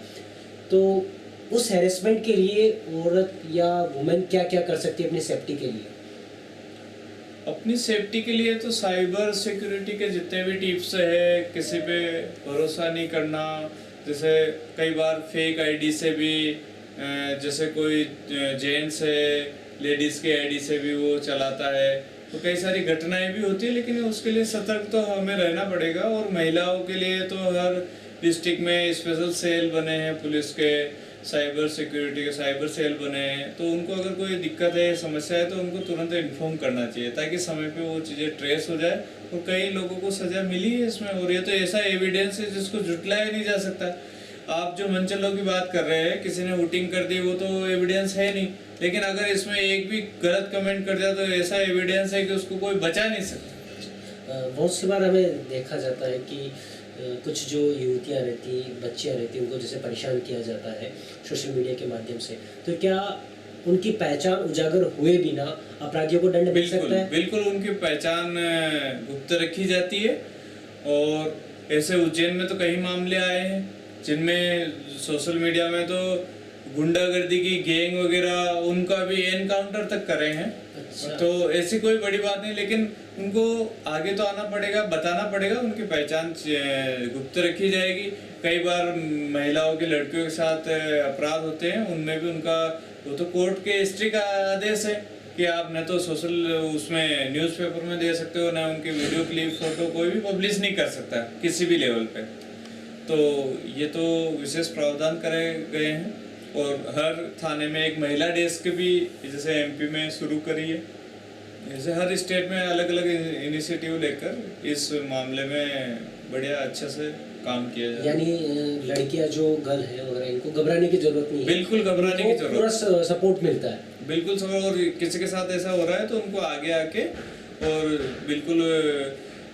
तो उस हैरेसमेंट के लिए औरत या वुमेन क्या क्या कर सकती है अपनी सेफ्टी के लिए? अपनी सेफ्टी के लिए तो साइबर सिक्योरिटी के जितने भी टिप्स है, किसी पे भरोसा नहीं करना। जैसे कई बार फेक आईडी से भी, जैसे कोई जेंट्स है लेडीज़ के आईडी से भी वो चलाता है, तो कई सारी घटनाएं भी होती है। लेकिन उसके लिए सतर्क तो हमें रहना पड़ेगा। और महिलाओं के लिए तो हर डिस्ट्रिक्ट में स्पेशल सेल बने हैं पुलिस के, साइबर सिक्योरिटी के साइबर सेल बने हैं, तो उनको अगर कोई दिक्कत है, समस्या है, तो उनको तुरंत इन्फॉर्म करना चाहिए, ताकि समय पे वो चीज़ें ट्रेस हो जाए। और कई लोगों को सज़ा मिली है इसमें, और ये तो ऐसा एविडेंस है जिसको झुटलाया नहीं जा सकता। आप जो मंचलों की बात कर रहे हैं, किसी ने वोटिंग कर दी, वो तो एविडेंस है नहीं, लेकिन अगर इसमें एक भी गलत कमेंट कर दिया तो ऐसा एविडेंस है कि उसको कोई बचा नहीं सकता। बहुत सी बार हमें देखा जाता है कि कुछ जो युवतियाँ रहती, बच्चियाँ रहती, उनको जैसे परेशान किया जाता है सोशल मीडिया के माध्यम से, तो क्या उनकी पहचान उजागर हुए बिना अपराधियों को दंड मिल सकता है? बिल्कुल, उनकी पहचान गुप्त रखी जाती है। और ऐसे उज्जैन में तो कई मामले आए हैं जिनमें सोशल मीडिया में तो गुंडागर्दी की गैंग वगैरह, उनका भी एनकाउंटर तक करे हैं। अच्छा। तो ऐसी कोई बड़ी बात नहीं, लेकिन उनको आगे तो आना पड़ेगा, बताना पड़ेगा, उनकी पहचान गुप्त रखी जाएगी। कई बार महिलाओं की लड़कियों के साथ अपराध होते हैं, उनमें भी उनका वो तो कोर्ट के हिस्ट्री का आदेश है कि आप न तो सोशल उसमें न्यूज़पेपर में दे सकते हो, ना उनकी वीडियो क्लिप फोटो कोई भी पब्लिश नहीं कर सकता किसी भी लेवल पे। तो ये तो विशेष प्रावधान करे गए हैं। और हर थाने में एक महिला डेस्क भी जैसे एमपी में शुरू करी है, जैसे हर स्टेट में अलग अलग इनिशिएटिव लेकर इस मामले में बढ़िया अच्छे से काम किया जाए। यानी लड़कियां जो गर्ल है वगैरह, इनको घबराने की जरूरत नहीं है। बिल्कुल घबराने की जरूरत, पूरा सपोर्ट मिलता है। बिल्कुल सब। और किसी के साथ ऐसा हो रहा है तो उनको आगे आके, और बिल्कुल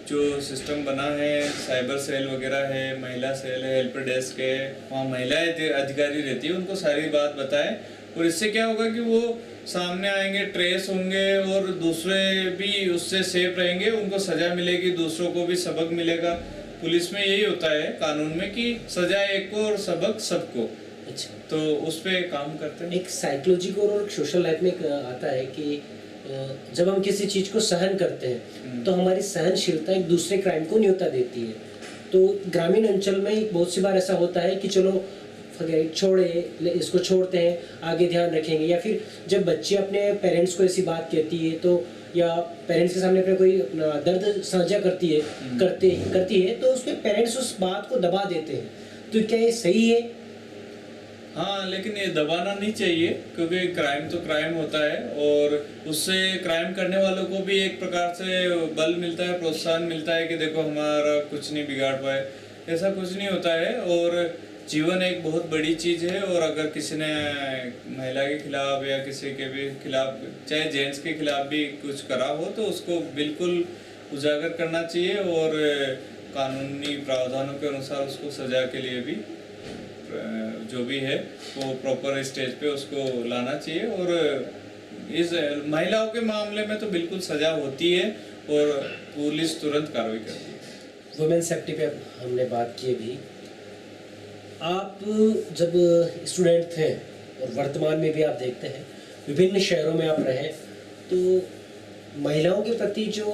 जो सिस्टम बना है, साइबर सेल वगैरह है, महिला सेल है, हेल्प डेस्क है, वहाँ महिलाएं अधिकारी रहती है, उनको सारी बात बताएं। और इससे क्या होगा कि वो सामने आएंगे, ट्रेस होंगे, और दूसरे भी उससे सेफ रहेंगे, उनको सजा मिलेगी, दूसरों को भी सबक मिलेगा। पुलिस में यही होता है कानून में कि सजा एक को और सबक सबको। अच्छा, तो उस पे काम करते हैं। एक साइकोलॉजी को और सोशल लाइफ में आता है कि जब हम किसी चीज़ को सहन करते हैं तो हमारी सहनशीलता एक दूसरे क्राइम को न्योता देती है। तो ग्रामीण अंचल में बहुत सी बार ऐसा होता है कि चलो छोड़े, इसको छोड़ते हैं, आगे ध्यान रखेंगे। या फिर जब बच्चे अपने पेरेंट्स को ऐसी बात कहती है तो या पेरेंट्स के सामने अपना कोई अपना दर्द साझा करती है तो उसमें पेरेंट्स उस बात को दबा देते हैं, तो क्या ये सही है? हाँ, लेकिन ये दबाना नहीं चाहिए, क्योंकि क्राइम तो क्राइम होता है और उससे क्राइम करने वालों को भी एक प्रकार से बल मिलता है, प्रोत्साहन मिलता है कि देखो हमारा कुछ नहीं बिगाड़ पाए। ऐसा कुछ नहीं होता है और जीवन एक बहुत बड़ी चीज़ है। और अगर किसी ने महिला के खिलाफ या किसी के भी खिलाफ, चाहे जेंट्स के खिलाफ भी कुछ करा हो, तो उसको बिल्कुल उजागर करना चाहिए और कानूनी प्रावधानों के अनुसार उसको सजा के लिए भी जो भी है वो प्रॉपर स्टेज पे उसको लाना चाहिए। और इस महिलाओं के मामले में तो बिल्कुल सजा होती है और पुलिस तुरंत कार्रवाई करती है। वुमेन सेफ्टी पे हमने बात की अभी। आप जब स्टूडेंट थे और वर्तमान में भी आप देखते हैं विभिन्न शहरों में आप रहे, तो महिलाओं के प्रति जो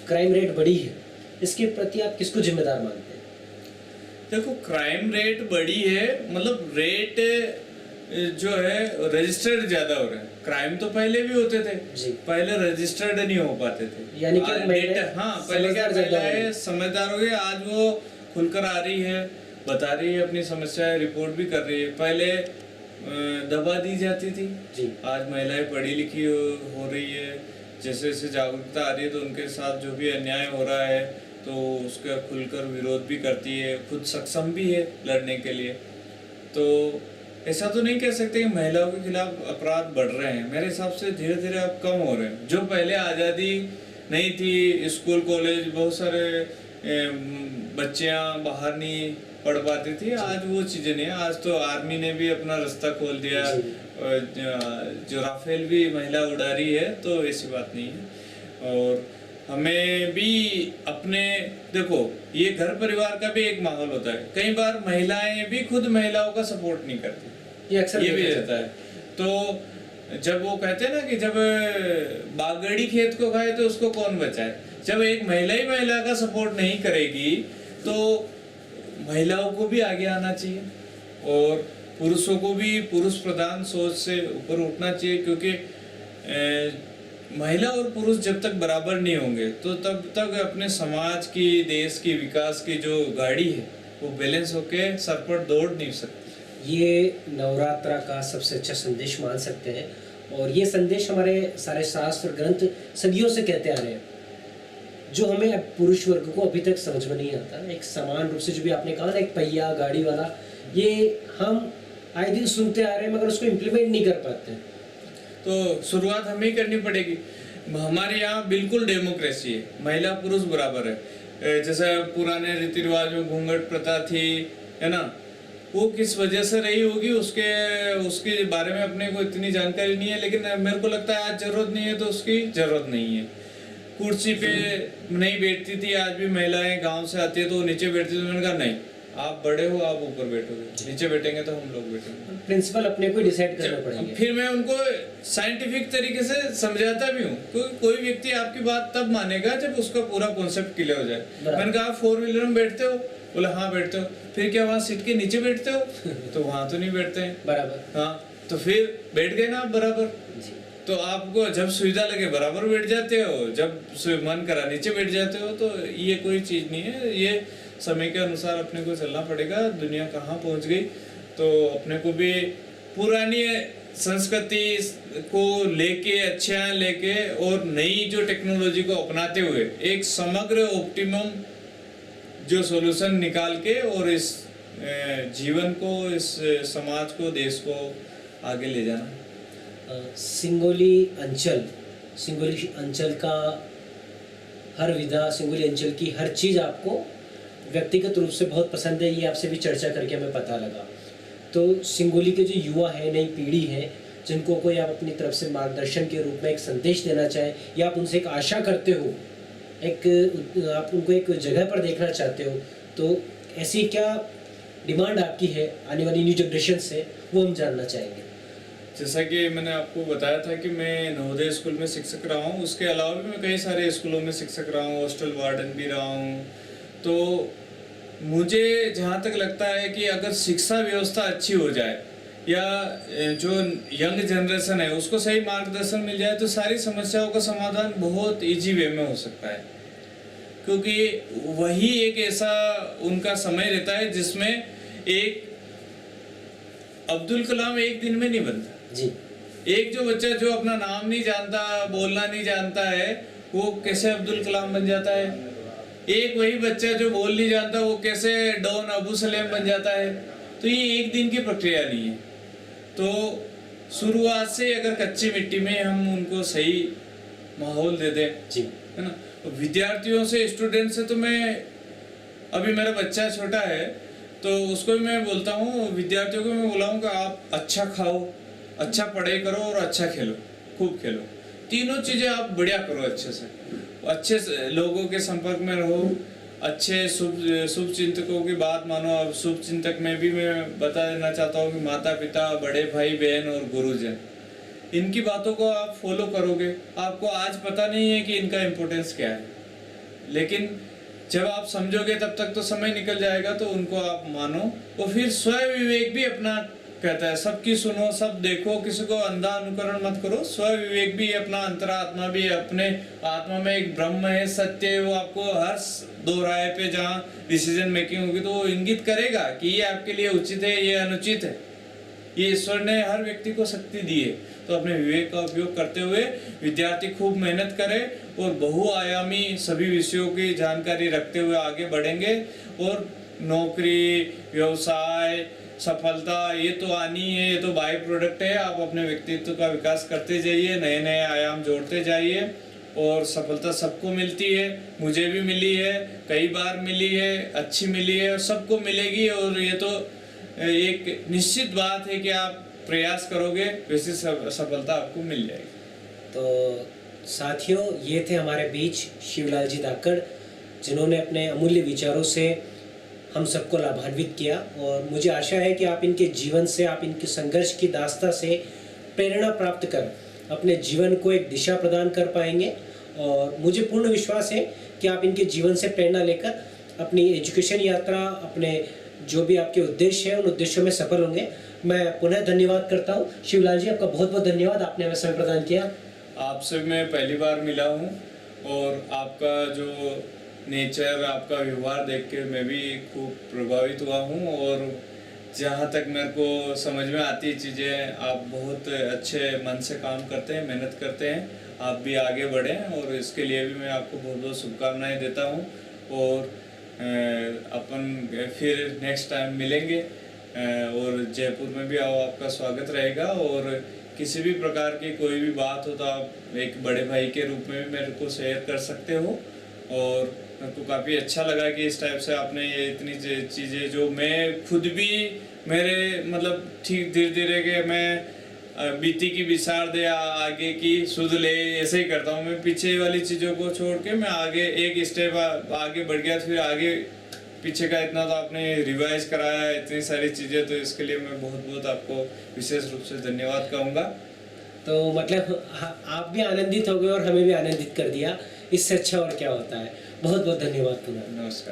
क्राइम रेट बढ़ी है, इसके प्रति आप किसको जिम्मेदार मानते हैं? देखो, क्राइम रेट बढ़ी है, मतलब रेट जो है रजिस्टर्ड ज्यादा हो रहे हैं। क्राइम तो पहले भी होते थे जी। पहले रजिस्टर्ड नहीं हो पाते थे, यानी कि हाँ, पहले क्या महिलाएं समझदार हो गई, आज वो खुलकर आ रही है, बता रही है अपनी समस्याएं, रिपोर्ट भी कर रही है। पहले दबा दी जाती थी जी। आज महिलाएं पढ़ी लिखी हो रही है, जैसे जैसे जागरूकता आ रही है तो उनके साथ जो भी अन्याय हो रहा है तो उसका खुलकर विरोध भी करती है, खुद सक्षम भी है लड़ने के लिए। तो ऐसा तो नहीं कह सकते कि महिलाओं के खिलाफ अपराध बढ़ रहे हैं, मेरे हिसाब से धीरे धीरे अब कम हो रहे हैं। जो पहले आज़ादी नहीं थी, स्कूल कॉलेज बहुत सारे बच्चियां बाहर नहीं पढ़ पाती थी, आज वो चीज़ें नहीं है। आज तो आर्मी ने भी अपना रास्ता खोल दिया, जो राफेल भी महिला उड़ा रही है, तो ऐसी बात नहीं है। और हमें भी अपने, देखो ये घर परिवार का भी एक माहौल होता है, कई बार महिलाएं भी खुद महिलाओं का सपोर्ट नहीं करती, ये अक्सर ये भी रहता है। तो जब वो कहते हैं ना कि जब बागड़ी खेत को खाए तो उसको कौन बचाए, जब एक महिला ही महिला का सपोर्ट नहीं करेगी तो महिलाओं को भी आगे आना चाहिए और पुरुषों को भी पुरुष प्रधान सोच से ऊपर उठना चाहिए, क्योंकि महिला और पुरुष जब तक बराबर नहीं होंगे तो तब तक अपने समाज की, देश की विकास की जो गाड़ी है वो बैलेंस होके सर पर दौड़ नहीं सकती। ये नवरात्रा का सबसे अच्छा संदेश मान सकते हैं और ये संदेश हमारे सारे शास्त्र ग्रंथ सदियों से कहते आ रहे हैं, जो हमें अब पुरुष वर्ग को अभी तक समझ में नहीं आता। एक समान रूप से जो भी आपने कहा ना, एक पहिया गाड़ी वाला, ये हम आए दिन सुनते आ रहे हैं मगर उसको इम्प्लीमेंट नहीं कर पाते। तो शुरुआत हमें ही करनी पड़ेगी। हमारे यहाँ बिल्कुल डेमोक्रेसी है, महिला पुरुष बराबर है। जैसे पुराने रीति रिवाज में घूंघट प्रथा थी, है ना, वो किस वजह से रही होगी उसके बारे में अपने को इतनी जानकारी नहीं है, लेकिन मेरे को लगता है आज जरूरत नहीं है तो उसकी जरूरत नहीं है। कुर्सी पे नहीं बैठती थी, आज भी महिलाएं गांव से आती है तो नीचे बैठती थी, मैंने कहा नहीं, आप बड़े हो, आप ऊपर बैठोगे, नीचे बैठेंगे तो हम लोग बैठेंगे। प्रिंसिपल अपने को डिसाइड करना पड़ेगा। फिर मैं उनको साइंटिफिक तरीके से समझाता भी हूँ, क्योंकि कोई व्यक्ति आपकी बात तब मानेगा जब उसका पूरा कॉन्सेप्ट क्लियर हो जाए। मैंने कहा आप 4 व्हीलर में बैठते हो, बोला हाँ बैठते हो, फिर क्या वहाँ सीट के नीचे बैठते हो तो वहाँ तो नहीं बैठते हैं बराबर, हाँ, तो फिर बैठ गए ना आप बराबर। तो आपको जब सुविधा लगे बराबर बैठ जाते हो, जब मन करा नीचे बैठ जाते हो। तो ये कोई चीज नहीं है, ये समय के अनुसार अपने को चलना पड़ेगा। दुनिया कहाँ पहुँच गई, तो अपने को भी पुरानी संस्कृति को लेके, अच्छा लेके और नई जो टेक्नोलॉजी को अपनाते हुए एक समग्र ऑप्टिमम जो सॉल्यूशन निकाल के और इस जीवन को, इस समाज को, देश को आगे ले जाना। सिंगोली अंचल का हर विधा, सिंगोली अंचल की हर चीज़ आपको व्यक्तिगत रूप से बहुत पसंद है, ये आपसे भी चर्चा करके हमें पता लगा। तो सिंगोली के जो युवा है, नई पीढ़ी है, जिनको कोई आप अपनी तरफ से मार्गदर्शन के रूप में एक संदेश देना चाहें या आप उनसे एक आशा करते हो, आप उनको एक जगह पर देखना चाहते हो, तो ऐसी क्या डिमांड आपकी है आने वाली न्यू जनरेशन से, वो हम जानना चाहेंगे। जैसा कि मैंने आपको बताया था कि मैं नवोदय स्कूल में शिक्षक रहा हूँ, उसके अलावा भी मैं कई सारे स्कूलों में शिक्षक रहा हूँ, हॉस्टल वार्डन भी रहा हूँ। तो मुझे जहाँ तक लगता है कि अगर शिक्षा व्यवस्था अच्छी हो जाए, या जो यंग जनरेशन है उसको सही मार्गदर्शन मिल जाए तो सारी समस्याओं का समाधान बहुत इजी वे में हो सकता है, क्योंकि वही एक ऐसा उनका समय रहता है जिसमें एक अब्दुल कलाम एक दिन में नहीं बनता जी। एक जो बच्चा जो अपना नाम नहीं जानता, बोलना नहीं जानता है, वो कैसे अब्दुल कलाम बन जाता है। एक वही बच्चा जो बोल नहीं जानता वो कैसे डॉन अबू सलेम बन जाता है। तो ये एक दिन की प्रक्रिया नहीं है। तो शुरुआत से अगर कच्ची मिट्टी में हम उनको सही माहौल दे दें, जी, है ना। विद्यार्थियों से, स्टूडेंट से तो मैं, अभी मेरा बच्चा छोटा है तो उसको भी मैं बोलता हूँ, विद्यार्थियों को मैं बोलाऊँगा आप अच्छा खाओ, अच्छा पढ़ाई करो और अच्छा खेलो, खूब खेलो। तीनों चीज़ें आप बढ़िया करो, अच्छे से लोगों के संपर्क में रहो, अच्छे शुभ चिंतकों की बात मानो। अब शुभ चिंतक में भी मैं बता देना चाहता हूँ कि माता पिता, बड़े भाई बहन और गुरुजन, इनकी बातों को आप फॉलो करोगे। आपको आज पता नहीं है कि इनका इम्पोर्टेंस क्या है, लेकिन जब आप समझोगे तब तक तो समय निकल जाएगा। तो उनको आप मानो और फिर स्वयं विवेक भी अपना कहता है, सबकी सुनो, सब देखो, किसी को अंधा अनुकरण मत करो। स्वयं विवेक भी अपना, अंतरात्मा भी अपने आत्मा में एक ब्रह्म है, सत्य है, वो आपको हर दो राय पे जहाँ डिसीजन मेकिंग होगी तो वो इंगित करेगा कि ये आपके लिए उचित है, ये अनुचित है। ये ईश्वर ने हर व्यक्ति को शक्ति दी है। तो अपने विवेक का उपयोग करते हुए विद्यार्थी खूब मेहनत करे और बहुआयामी सभी विषयों की जानकारी रखते हुए आगे बढ़ेंगे। और नौकरी, व्यवसाय, सफलता ये तो आनी है, ये तो बाय प्रोडक्ट है। आप अपने व्यक्तित्व का विकास करते जाइए, नए नए आयाम जोड़ते जाइए और सफलता सबको मिलती है। मुझे भी मिली है, कई बार मिली है, अच्छी मिली है और सबको मिलेगी। और ये तो एक निश्चित बात है कि आप प्रयास करोगे वैसे सफलता आपको मिल जाएगी। तो साथियों, ये थे हमारे बीच शिवलाल जी धाकड़, जिन्होंने अपने अमूल्य विचारों से हम सबको लाभान्वित किया। और मुझे आशा है कि आप इनके जीवन से, आप इनके संघर्ष की दास्ता से प्रेरणा प्राप्त कर अपने जीवन को एक दिशा प्रदान कर पाएंगे। और मुझे पूर्ण विश्वास है कि आप इनके जीवन से प्रेरणा लेकर अपनी एजुकेशन यात्रा, अपने जो भी आपके उद्देश्य हैं उन उद्देश्यों में सफल होंगे। मैं पुनः धन्यवाद करता हूँ। शिवलाल जी, आपका बहुत बहुत धन्यवाद, आपने हमें समय प्रदान किया। आपसे मैं पहली बार मिला हूँ और आपका जो नेचर, आपका व्यवहार देख के मैं भी खूब प्रभावित हुआ हूँ। और जहाँ तक मेरे को समझ में आती चीज़ें, आप बहुत अच्छे मन से काम करते हैं, मेहनत करते हैं। आप भी आगे बढ़ें और इसके लिए भी मैं आपको बहुत बहुत शुभकामनाएं देता हूँ। और अपन फिर नेक्स्ट टाइम मिलेंगे और जयपुर में भी आओ, आपका स्वागत रहेगा। और किसी भी प्रकार की कोई भी बात हो तो आप एक बड़े भाई के रूप में भी मेरे को शेयर कर सकते हो। और मेरे को काफ़ी अच्छा लगा कि इस टाइप से आपने ये इतनी चीज़ें जो मैं खुद भी मेरे मतलब ठीक धीरे धीरे के मैं बीती की विसार दे, आगे की सुध ले, ऐसे ही करता हूँ मैं। पीछे वाली चीज़ों को छोड़ के मैं आगे एक स्टेप आगे बढ़ गया। फिर आगे पीछे का इतना तो आपने रिवाइज कराया है, इतनी सारी चीज़ें, तो इसके लिए मैं बहुत बहुत आपको विशेष रूप से धन्यवाद कहूँगा। तो मतलब आप भी आनंदित हो गए और हमें भी आनंदित कर दिया, इससे अच्छा और क्या होता है। बहुत बहुत धन्यवाद। नमस्कार।